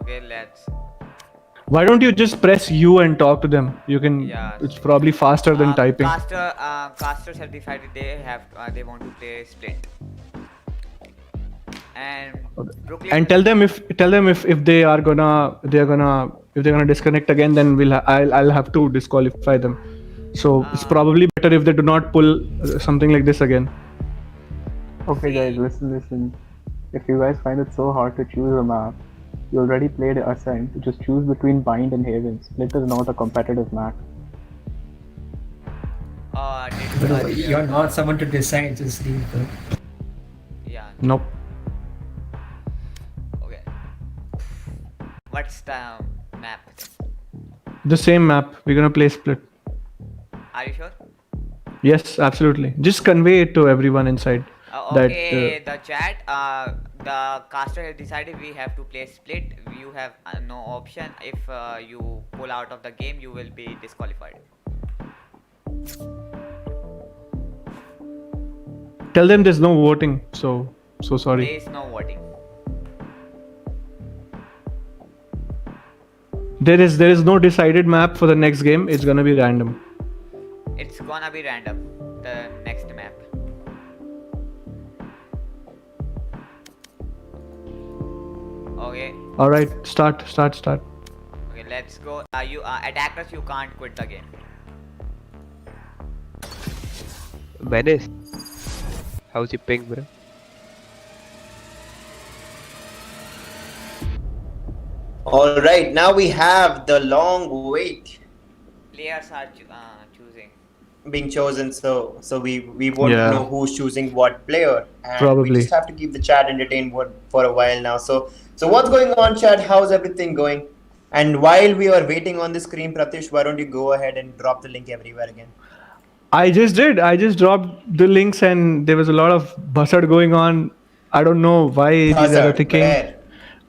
Okay, let's. Why don't you just press U and talk to them? You can. Yeah. It's probably faster than typing. Casters have decided they want to play split. And Brooklyn. And tell them if they're gonna disconnect again, then I'll have to disqualify them. So it's probably better if they do not pull something like this again. Okay guys, listen. If you guys find it so hard to choose a map, you already played Ascent. Just choose between Bind and Haven. Split is not a competitive map. You're not someone to decide, just leave the. Yeah. Nope. Okay. What's the map? The same map. We're gonna play split. Are you sure? Yes, absolutely. Just convey it to everyone inside. Okay, the chat. The caster has decided we have to play split. You have no option. If you pull out of the game, you will be disqualified. Tell them there's no voting. So sorry. There is no voting. There is no decided map for the next game. It's gonna be random. It's gonna be random. The next map. Okay. All right, start. Okay, let's go. You attackers, you can't quit the game. Menace. How's your ping, bro? All right, now we have the long wait Players are choosing. being chosen. So we won't know who's choosing what player, and Probably. we just have to keep the chat entertained for a while now. So what's going on, chat? How's everything going? And while we are waiting on the screen, Pratish, why don't you go ahead and drop the link everywhere again? I just did. I just dropped the links, and there was a lot of buzzard going on. I don't know why these guys are thinking. Where?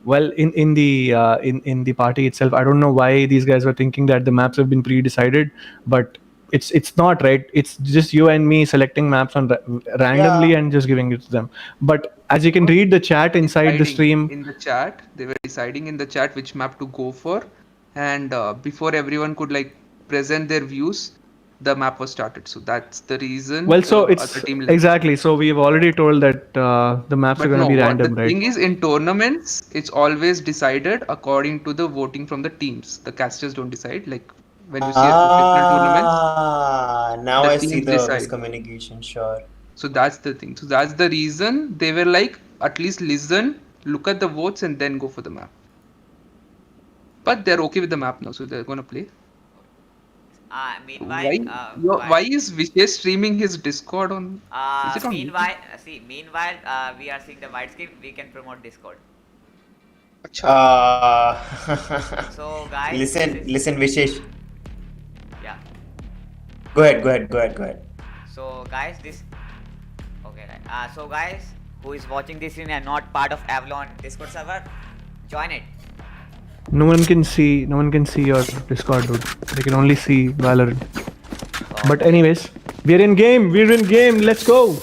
Well, in the party itself, I don't know why these guys were thinking that the maps have been pre-decided, but it's not, right. It's just you and me selecting maps on randomly and just giving it to them. But as you can read the chat inside the stream, in the chat, they were deciding in the chat which map to go for, and before everyone could like present their views, the map was started. So that's the reason. well, so it's other team left. exactly. So we've already told that the maps are going to be random, the right? thing is, in tournaments, it's always decided according to the voting from the teams. The casters don't decide. Like when you see a professional tournament, now the I see teams the decide. miscommunication. Sure. So that's the thing. So that's the reason they were like, at least listen, look at the votes, and then go for the map. But they're okay with the map now, so they're gonna play. Meanwhile, Why is Vijay streaming his Discord on? Is it on meanwhile, we are seeing the white screen. We can promote Discord. So guys, listen, Vishesh. Yeah. Go ahead. So guys, this. Okay, right. So guys, who is watching this stream and not part of Avalon Discord server, join it. No one can see your Discord, dude. They can only see Valorant. But anyways, we're in game. Let's go.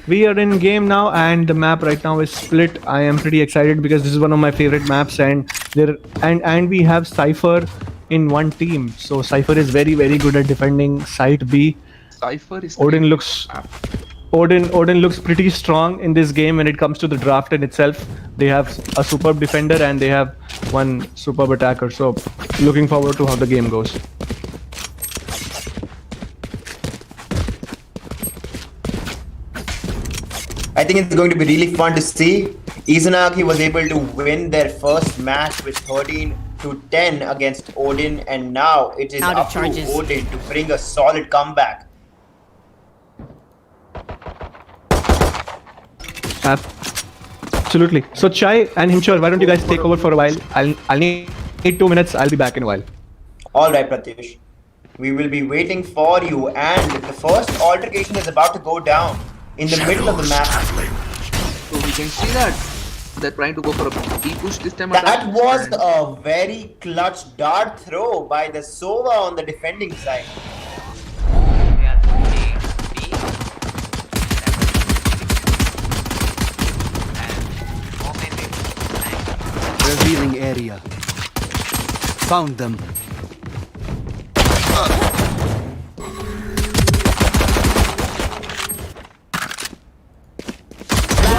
We are in game now, and the map right now is split. I am pretty excited because this is one of my favorite maps, and we have Cypher in one team. So Cypher is very good at defending site B. Cypher is. Odin looks pretty strong in this game when it comes to the draft in itself. They have a superb defender and they have one superb attacker. So looking forward to how the game goes. I think it's going to be really fun to see. Izanagi was able to win their first match with 13-10 against Odin, and now it is up to Odin to bring a solid comeback. Absolutely. So Chai and Himchor, why don't you guys take over for a while? I'll need 2 minutes. I'll be back in a while. All right, Pratyush. We will be waiting for you, and the first altercation is about to go down in the middle of the map. So we can see that they're trying to go for a B push this time. That was a very clutch dart throw by the Sova on the defending side. Revealing area. Found them.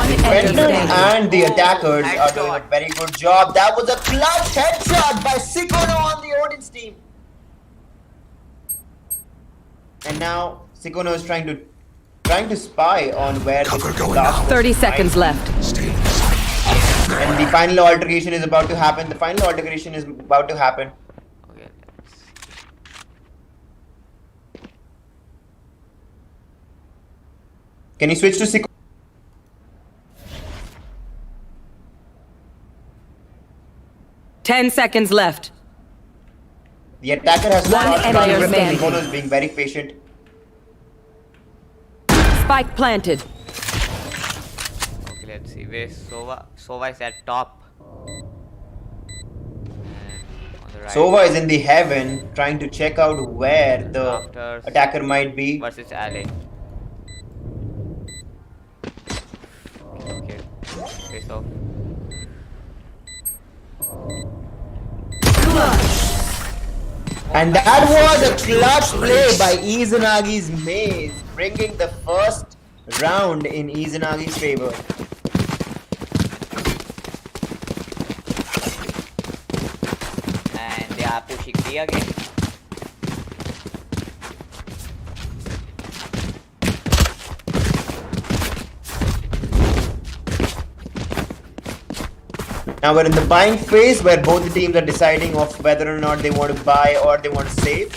Defenders and the attackers are doing a very good job. That was a clutch headshot by Sikono on the Odin's team. And now Sikono is trying to spy on where the last 30 seconds left. And the final altercation is about to happen. Okay. Can you switch to Sikono? Ten seconds left. The attacker has One enemy remaining. Sikono is being very patient. Spike planted. Okay, let's see where Sova is at top. And on the right. Sova is in the heaven trying to check out where the attacker might be. Versus alley. Okay. Face off. And that was a clutch play by Izanagi's maze, bringing the first round in Izanagi's favor. And they are pushing B again. Now we're in the buying phase where both the teams are deciding of whether or not they want to buy or they want to save.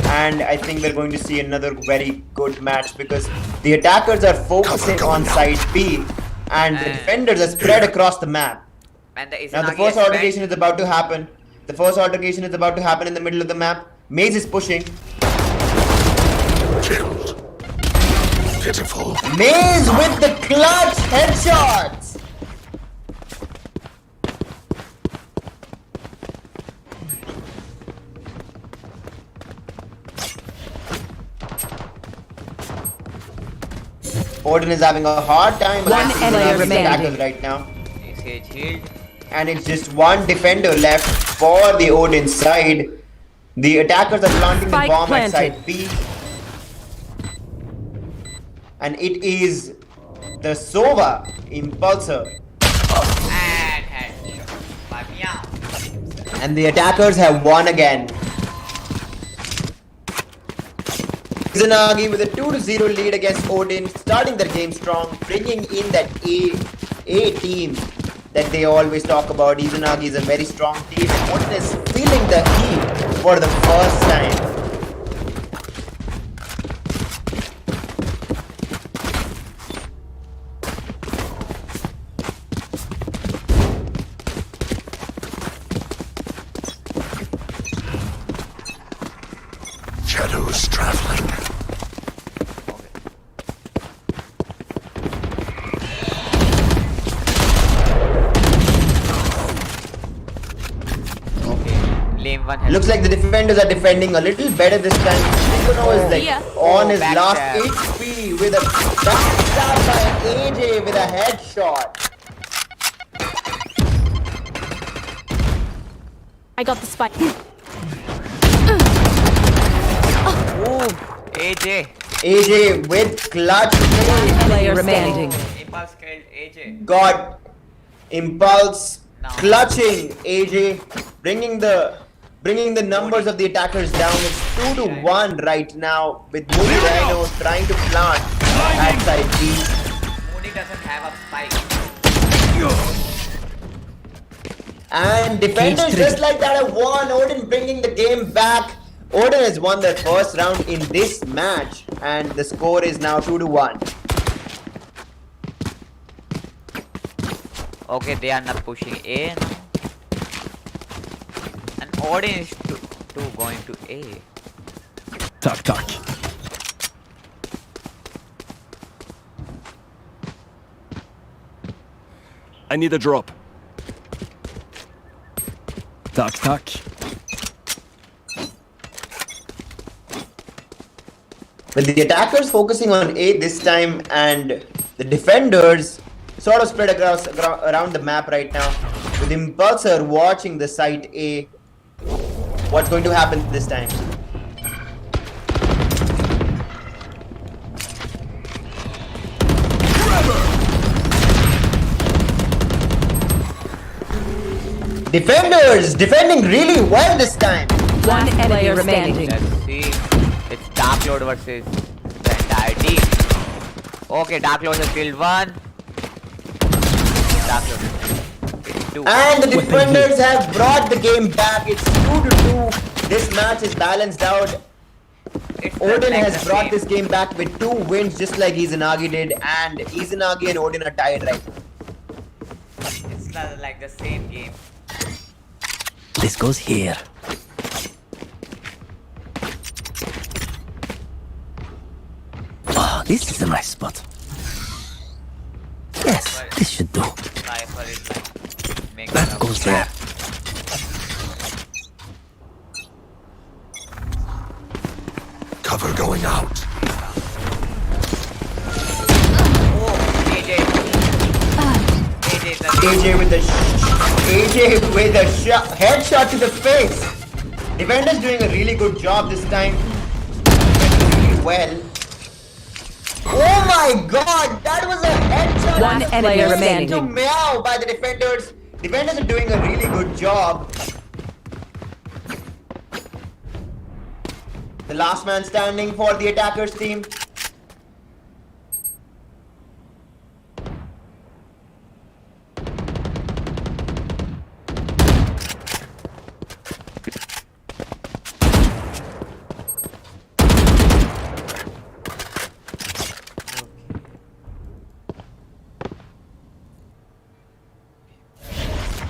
And I think we're going to see another very good match because the attackers are focusing on side B and the defenders are spread across the map. And Now the first altercation is about to happen. The first altercation is about to happen in the middle of the map. Maze is pushing. Pitiful. Maze with the clutch headshots. Odin is having a hard time against the attackers right now. And it's just one defender left for the Odin side. The attackers are planting the bomb at side B. And it is the Sova Impulsor. And the attackers have won again. Izanagi with a 2-0 lead against Odin, starting their game strong, bringing in that A team that they always talk about. Izanagi is a very strong team and Odin is feeling the heat for the first time. Shadows traveling. Lame one has Looks like the defenders are defending a little better this time. Nikono is like Yeah. on his backstab. last HP with a backstab by AJ with a headshot. I got the spike. Ooh, AJ. AJ with clutch play. Player remaining. Impulse killed AJ. Got impulse Now. clutching AJ, bringing the numbers of the attackers down. It's 2-1 right now with Moody Rhino trying to plant at side B. Moody doesn't have a spike. And defenders just like that have won. Odin bringing the game back. Odin has won their first round in this match, and the score is now 2-1. Okay, they are not pushing A now. And Odin is going to A. Tack, tack. I need a drop. Tack, tack. With the attackers focusing on A this time and the defenders sort of spread across around the map right now. With Impulsor watching the site A. What's going to happen this time? Defenders defending really well this time. One enemy remaining. Let's see. It's Dark Lord versus the entire team. Okay, Dark Lord has killed one. Dark Lord. It's two. And the defenders have brought the game back. It's 2-2. This match is balanced out. It's Odin like has the brought same. this game back with 2 wins just like Izanagi did, and Izanagi and Odin are tied right now. It's not like the same game. This goes here. Oh, this is a nice spot. Yes, this should do. Cypher is like making That up. goes there. Cover going out. Oh, AJ. AJ with a headshot to the face. Defenders doing a really good job this time. Really well. Oh my god, that was a headshot. One enemy To remaining. meow by the defenders. Defenders are doing a really good job. The last man standing for the attackers team.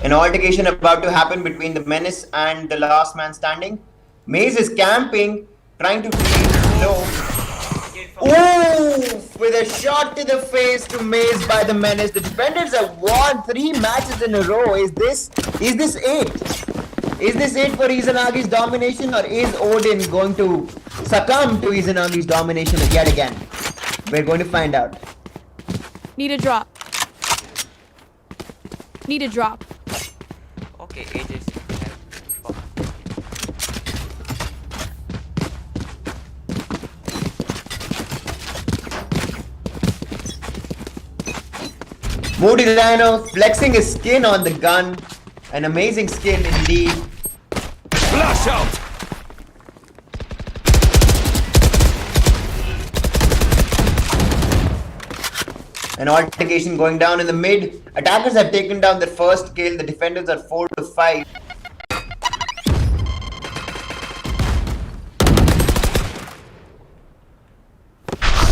An altercation about to happen between the Menace and the last man standing. Maze is camping, trying to play low. Ooh! With a shot to the face to Maze by the Menace. The defenders have won 3 matches in a row. Is this it? Is this it for Izanagi's domination, or is Odin going to succumb to Izanagi's domination yet again? We're going to find out. Need a drop. Need a drop. Okay, AJ. Moody Rhino flexing his skin on the gun. An amazing skin indeed. Flash out! An altercation going down in the mid. Attackers have taken down their first kill. The defenders are 4-5.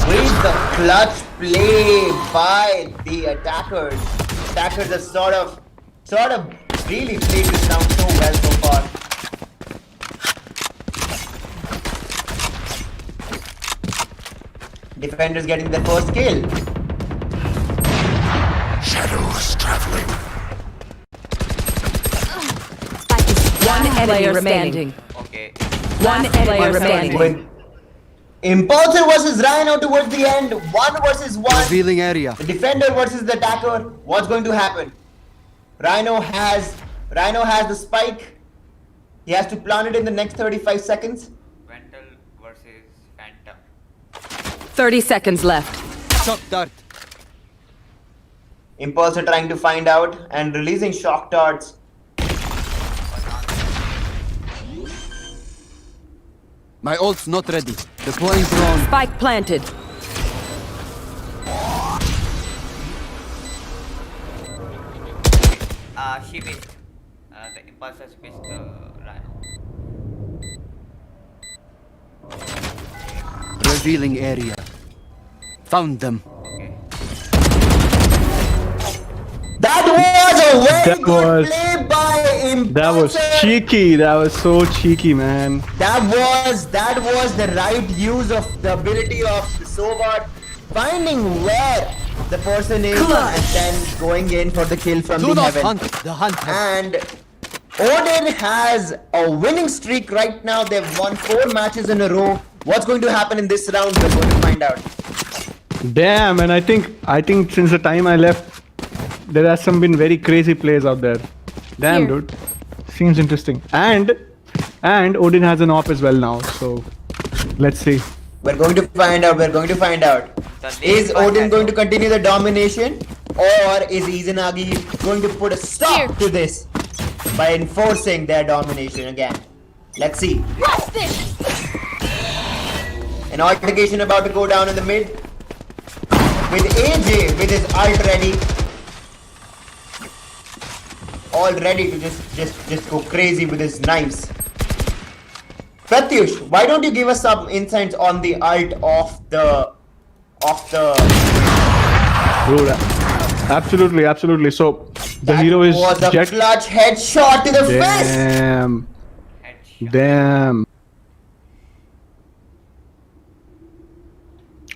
With the clutch play by the attackers. Attackers have sort of really played this round so well so far. Defenders getting their first kill. Shadows traveling. One enemy remaining. Okay. One enemy remaining. With Impulsor versus Rhino towards the end, 1 versus 1. Revealing area. The defender versus the attacker. What's going to happen? Rhino has the spike. He has to plant it in the next 35 seconds. Vandal versus Phantom. 30 seconds left. Shock dart. Impulsor trying to find out and releasing shock darts. My ult's not ready. Deploying drone. Spike planted. She missed. The impulsors missed Rhino. Revealing area. Found them. Okay. That was a very That good was- play by Impulsor. That was cheeky. That was so cheeky, man. That was the right use of the ability of the Sovat, finding where the person is and then going in for the kill from Do the not heaven. hunt the hunter. And Odin has a winning streak right now. They've won 4 matches in a row. What's going to happen in this round? We're going to find out. Damn, and I think since the time I left, there has been very crazy plays out there. Damn, Here. dude. Seems interesting. And Odin has an op as well now. So let's see. We're going to find out. We're going to find out. Is Odin going to continue the domination, or is Izanagi going to put a stop Here. to this by enforcing their domination again? Let's see. What's this? An altercation about to go down in the mid with AJ with his ult ready, all ready to just go crazy with his knives. Pratyush, why don't you give us some insights on the ult of the Dude, absolutely. So the that hero is was a Jet. clutch headshot to the face. Damn. Headshot. Damn.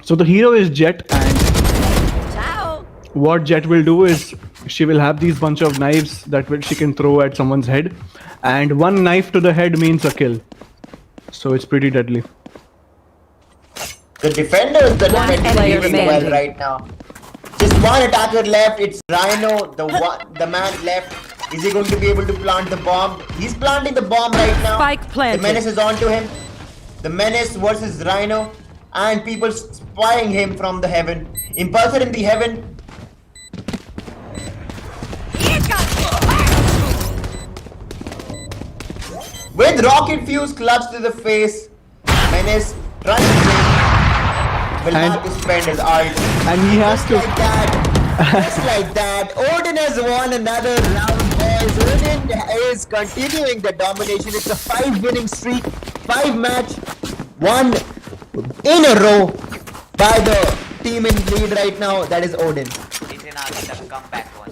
So the hero is Jet, and what Jet will do is she will have these bunch of knives that she can throw at someone's head, and one knife to the head means a kill. So it's pretty deadly. The defenders that are player doing well remaining. right now. Just one attacker left. It's Rhino, the man left. Is he going to be able to plant the bomb? He's planting the bomb right now. Spike planted. The menace is on to him. The menace versus Rhino, and people spying him from the heaven. Impulsor in the heaven. With rocket fuse clutch to the face, menace trying to win. Will And- have to spend his ult. And he has to. Like that. Just like that. Odin has won another round, boys. Odin is continuing the domination. It's a 5-winning streak, 5 match, 1 in a row by the team in lead right now. That is Odin. Izanagi, the comeback one.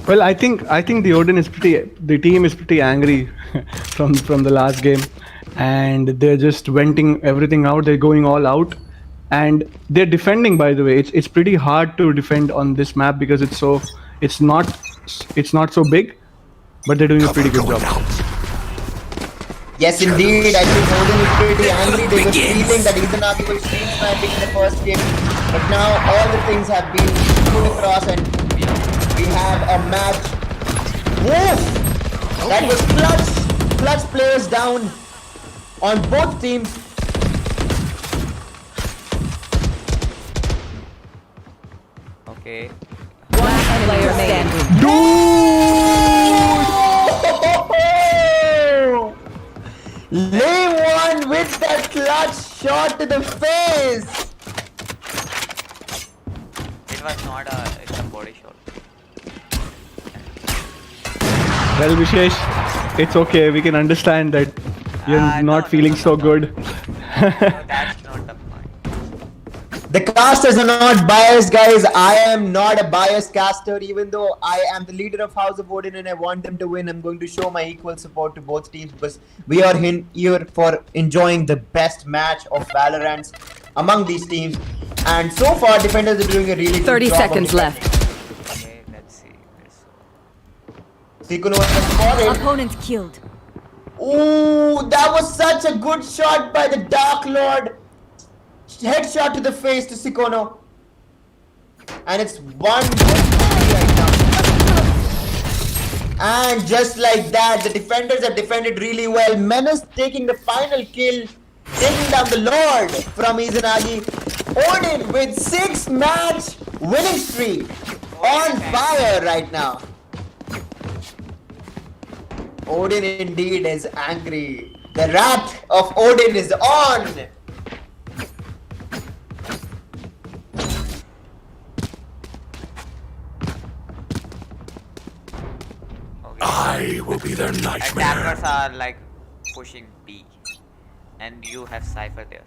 Well, I think the Odin is the team is pretty angry from the last game, and they're just venting everything out. They're going all out, and they're defending. By the way, it's pretty hard to defend on this map because it's not so big, but they're doing a pretty good job. Yes, indeed. I think Odin is pretty angry. They were feeling that Izanagi will stream sniping in the first game, but now all the things have been put across, and we have a match. Woof! That was clutch players down on both teams. Okay. Last player standing. Lay one with that clutch shot to the face. It was not it's a body shot. Well, Vishesh, it's okay. We can understand that you're not feeling so good. No, that's not the point. The casters are not biased, guys. I am not a biased caster, even though I am the leader of House of Odin and I want them to win. I'm going to show my equal support to both teams because we are here for enjoying the best match of Valorant. among these teams. And so far, defenders are doing a really good 30 job. seconds left. Okay, let's see. Sikono has spotted. Opponent killed. Ooh, that was such a good shot by the Dark Lord. Headshot to the face to Sikono. And it's 1-1 right now. And just like that, the defenders have defended really well. Menace taking the final kill, taking down the Lord from Izanagi. Odin with 6-match winning streak. On fire right now. Odin indeed is angry. The wrath of Odin is on. I will be their nightmare. Attackers are like pushing B, and you have Cypher there.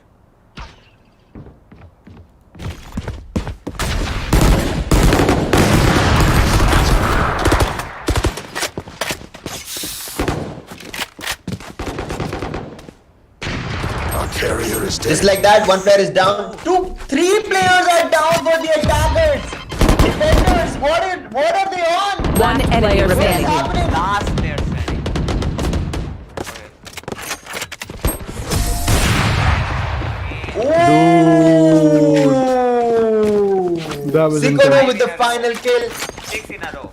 Our carrier is dead. Just like that, one player is down. 3 players are down for the attackers. Defenders, what are they on? One enemy What is remaining. happening? Last player standing. Ooh. That was Sikono intense. with the final kill. 6 in a row.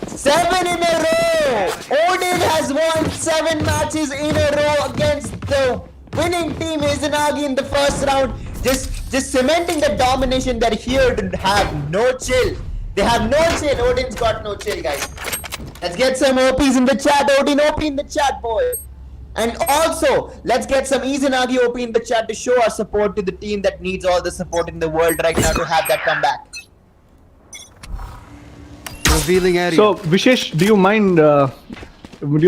7 in a row. Odin has won 7 matches in a row against the winning team Izanagi in the first round. Just cementing the domination that here have no chill. They have no chill. Odin's got no chill, guys. Let's get some OPs in the chat. Odin OP in the chat, boy. And also, let's get some Izanagi OP in the chat to show our support to the team that needs all the support in the world right now to have that comeback. Revealing area. So Vishesh, do you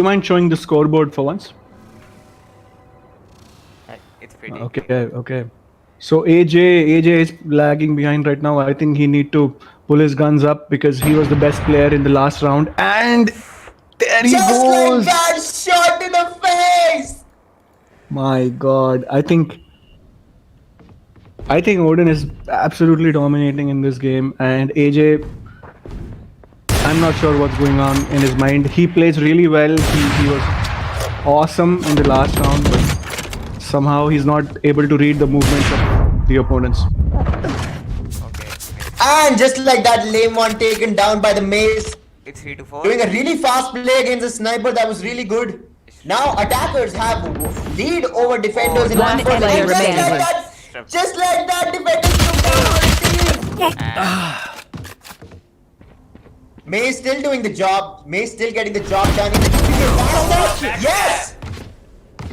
mind showing the scoreboard for once? It's pretty. Okay. So AJ is lagging behind right now. I think he need to pull his guns up because he was the best player in the last round. And there he Just goes. like that, shot in the face. My God, I think Odin is absolutely dominating in this game, and AJ, I'm not sure what's going on in his mind. He plays really well. He was awesome in the last round, but somehow he's not able to read the movements of the opponents. And just like that, lame one taken down by the mace. It's 3 to 4. Doing a really fast play against a sniper that was really good. Now attackers have lead over defenders in One one player remaining. Just like that, defenders took down our team. Mace still doing the job. Mace still getting the job done. Yes!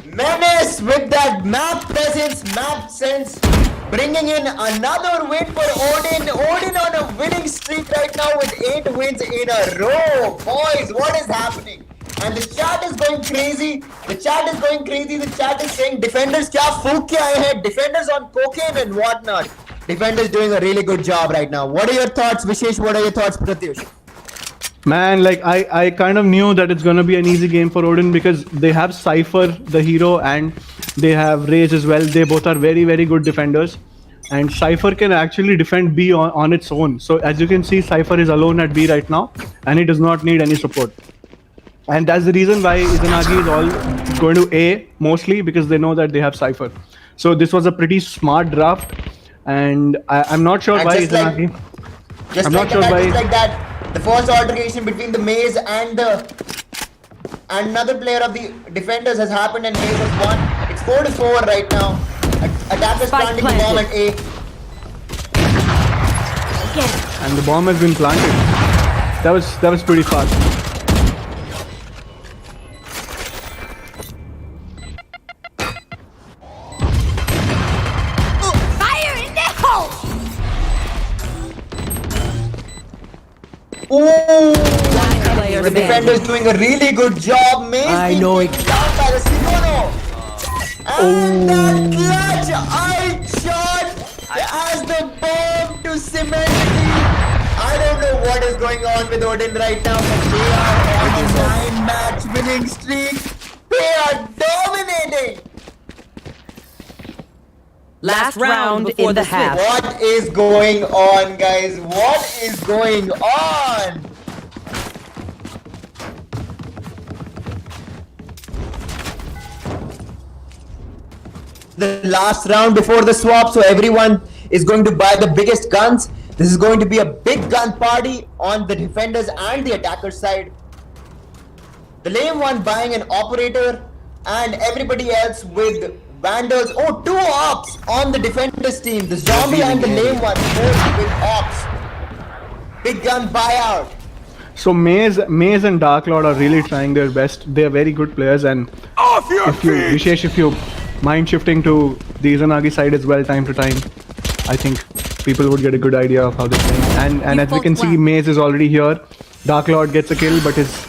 Menace with that map presence, map sense, bringing in another win for Odin. Odin on a winning streak right now with 8 wins in a row. Boys, what is happening? And the chat is going crazy. The chat is saying defenders kya fook ke aaye hain? Defenders on cocaine and whatnot. Defenders doing a really good job right now. What are your thoughts, Vishesh? What are your thoughts, Pratyush? Man, like I kind of knew that it's gonna be an easy game for Odin because they have Cypher, the hero, and they have Rage as well. They both are very, very good defenders. And Cypher can actually defend B on its own. So as you can see, Cypher is alone at B right now, and he does not need any support. And that's the reason why Izanagi is all going to A mostly, because they know that they have Cypher. So this was a pretty smart draft, and I'm not sure why Izanagi. Just like that. The first altercation between the Maze and another player of the defenders has happened, and Maze has won. It's 4-4 right now. Attackers planting the bomb at A. And the bomb has been planted. That was pretty fast. Fire in the hole! Ooh! The defender's doing a really good job. Maze I know it. Down by the Sikono. And that clutch ult shot as the bomb to cement the lead. I don't know what is going on with Odin right now, but they are on a 9-match winning streak. They are dominating. Last round in the half. What is going on, guys? What is going on? The last round before the swap, so everyone is going to buy the biggest guns. This is going to be a big gun party on the defenders and the attackers side. The lame one buying an operator and everybody else with vandals. Oh, two ops on the defenders team. The zombie and the lame one both with ops. Big gun buyout. So Maze and Dark Lord are really trying their best. They are very good players, and if you mind shifting to the Izanagi side as well time to time, I think people would get a good idea of how they're playing. And as we can see, Maze is already here. Dark Lord gets a kill, but is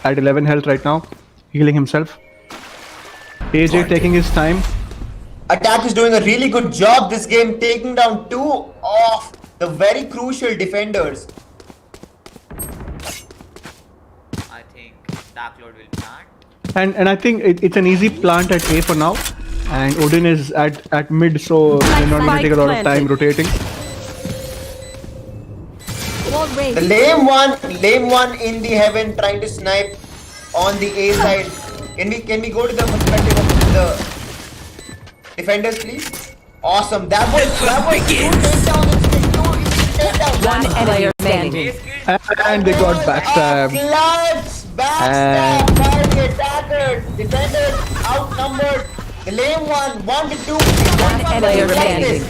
at 11 health right now, healing himself. AJ taking his time. Attack is doing a really good job this game, taking down two of the very crucial defenders. I think Dark Lord will plant. And I think it's an easy plant at A for now. And Odin is at mid, so they're not going to take a lot of time rotating. The lame one in the heaven trying to snipe on the A side. Can we go to the perspective of the defenders, please? Awesome. That was two takedowns. One player standing. And they got backstabbed. Clutch backstab by the attackers. Defenders outnumbered. The lame one 1-2. One player standing.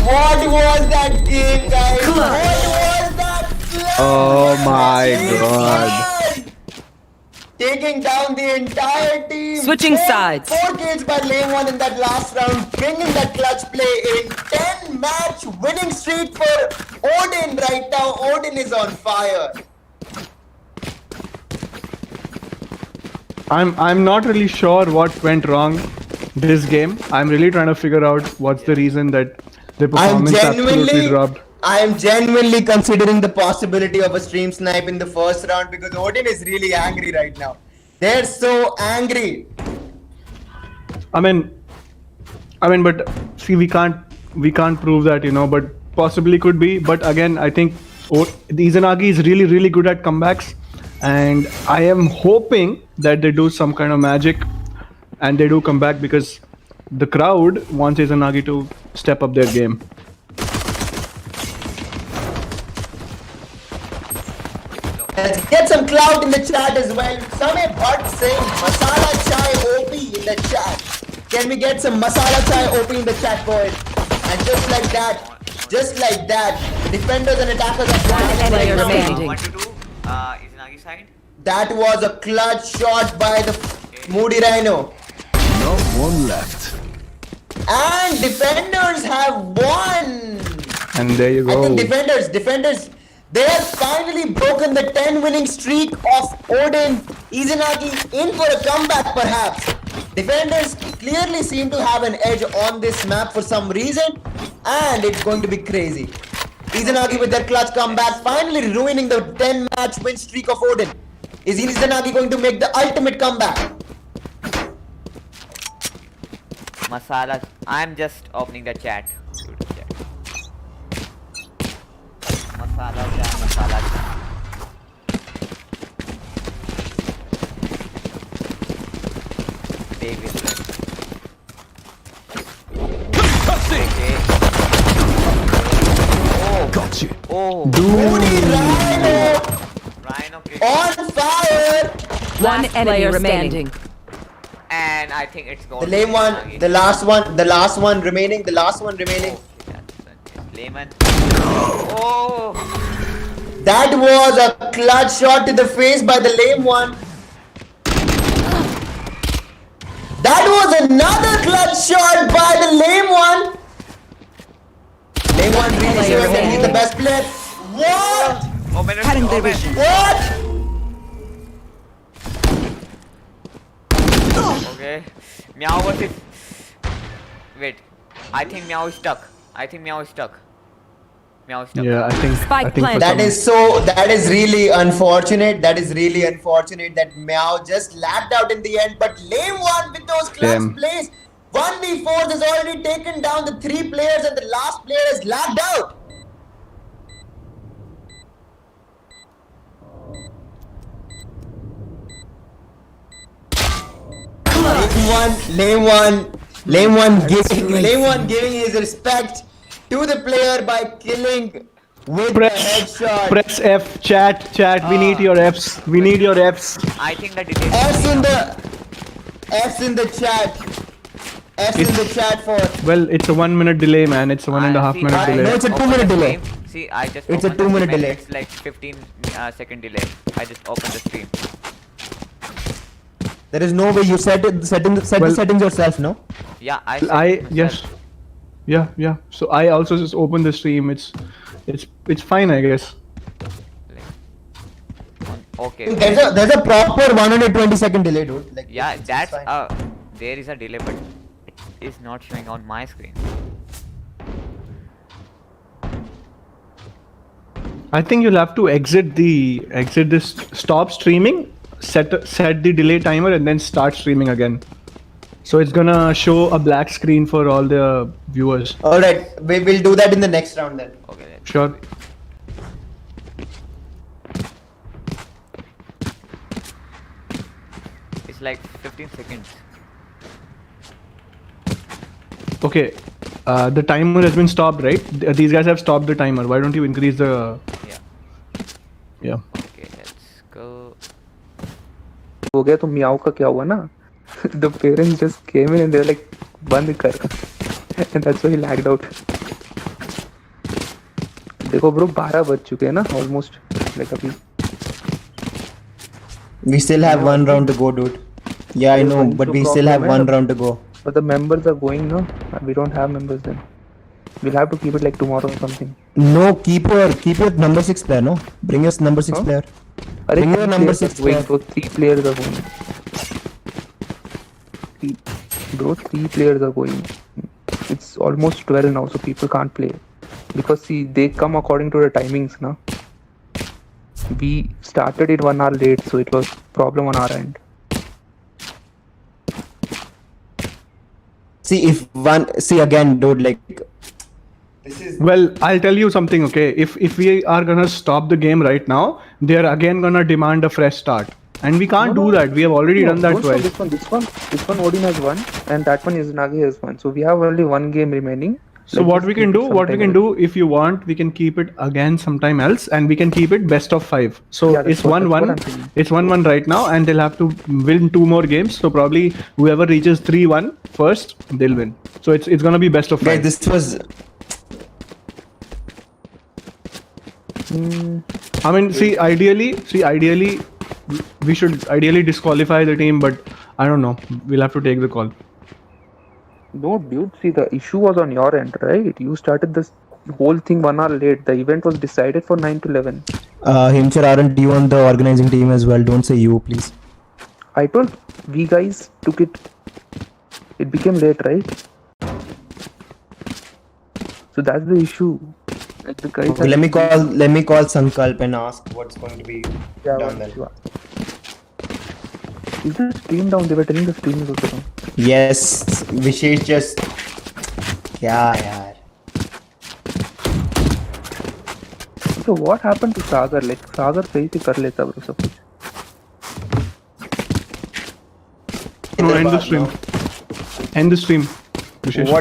What was that game, guys? What was that? Oh my god. Taking down the entire team. Switching sides. 4 kills by lane one in that last round, bringing that clutch play in. 10-match winning streak for Odin right now. Odin is on fire. I'm not really sure what went wrong this game. I'm really trying to figure out what's the reason that the performance absolutely dropped. I am genuinely considering the possibility of a stream snipe in the first round because Odin is really angry right now. They're so angry. I mean, but see, we can't prove that, but possibly could be. But again, I think the Izanagi is really, really good at comebacks, and I am hoping that they do some kind of magic and they do come back because the crowd wants Izanagi to step up their game. Let's get some clout in the chat as well. Samay Bhatt saying Masala Chai OP in the chat. Can we get some Masala Chai OP in the chat, boys? And just like that, the defenders and attackers are flying right now. 1-2. Izanagi side. That was a clutch shot by the Moody Rhino. No one left. And defenders have won. And there you go. I think defenders, they have finally broken the 10 winning streak of Odin. Izanagi in for a comeback perhaps. Defenders clearly seem to have an edge on this map for some reason, and it's going to be crazy. Izanagi with their clutch comeback, finally ruining the 10-match win streak of Odin. Is Izanagi going to make the ultimate comeback? Masala. I'm just opening the chat. Masala Masala. David. Okay. Got you. Oh. Moody Rhino Rhino on fire. One player standing. And I think it's going. The lame one, the last one remaining. Layman. Oh. That was a clutch shot to the face by the lame one. That was another clutch shot by the lame one. Lame one really showing that he's the best player. What? What? Okay. Meow versus. Wait. I think Meow is stuck. Meow stuff. Yeah, I think. Spike I think for planted. some- That is really unfortunate. That is really unfortunate that Meow just lapped out in the end. But Lame one with those clutch Damn. plays. 1v4 has already taken down the 3 players and the last player is lagged out. Lame one giving his respect to the player by killing with the headshot. Press F, chat. We need your Fs. We need your Fs. I think the delay. F's in the chat. F's in the chat for. Well, it's a 1 minute delay, man. It's a 1.5 See, minute I delay. No, it's a opened 2 minute the delay. stream. See, I just It's a opened the 2 minute stream and delay. It's like 15 second delay. I just opened the stream. There is no way you set the settings yourself, no? Yeah, I Yes. Yeah. So I also just opened the stream. It's fine, I guess. Okay. There's a proper 120-second delay, dude. Like, Yeah, it's that's fine. there is a delay, but it is not showing on my screen. I think you'll have to exit this, stop streaming, set the delay timer, and then start streaming again. So it's gonna show a black screen for all the viewers. All right, we will do that in the next round then. Okay. Then. Sure. It's like 15 seconds. Okay. The timer has been stopped, right? These guys have stopped the timer. Why don't you increase the? Yeah. Yeah. Okay, let's go. हो गया तो मियाओ का क्या हुआ ना the parents just came in and they were like बंद कर and that's why he lagged out. देखो bro 12 बज चुके हैं ना almost like अभी. We still have 1 round to go, dude. Yeah, I know, but we still have 1 round to go. But the members are going now. We don't have members then. We'll have to keep it like tomorrow or something. No, keep your number 6 player, no? Bring your number 6 player. Bring your number 6 player. So 3 players are going. Bro, 3 players are going. It's almost 12 now, so people can't play. Because see, they come according to the timings now. We started it 1 hour late, so it was problem on our end. See again, dude, like this is. Well, I'll tell you something, okay? If we are gonna stop the game right now, they are again gonna demand a fresh start, and we can't do that. We have already done that twice. This one Odin has won, and that one Izanagi has won. So we have only 1 game remaining. So what we can do, if you want, we can keep it again sometime else, and we can keep it best of 5. So Yeah, that's it's what 1-1. I'm thinking. It's 1-1 right now, and they'll have to win 2 more games. So probably whoever reaches 3-1 first, they'll win. So it's gonna be best of 5. Guys, this was. I mean, ideally, we should ideally disqualify the team, but I don't know. We'll have to take the call. No, dude. See, the issue was on your end, right? You started this whole thing 1 hour late. The event was decided for 9 to 11. Himchar, aren't you on the organizing team as well? Don't say you, please. I told we guys took it. It became late, right? So that's the issue. Like the guys. Okay, let me call Sankalp and ask what's going to be done then. Is the stream down? They were telling the stream is also down. Yes, Vishesh just. Yeah, yaar. So what happened to Sagar? Like Sagar सही से कर लेता bro सब कुछ. No, end the stream. End the stream. Vishesh. What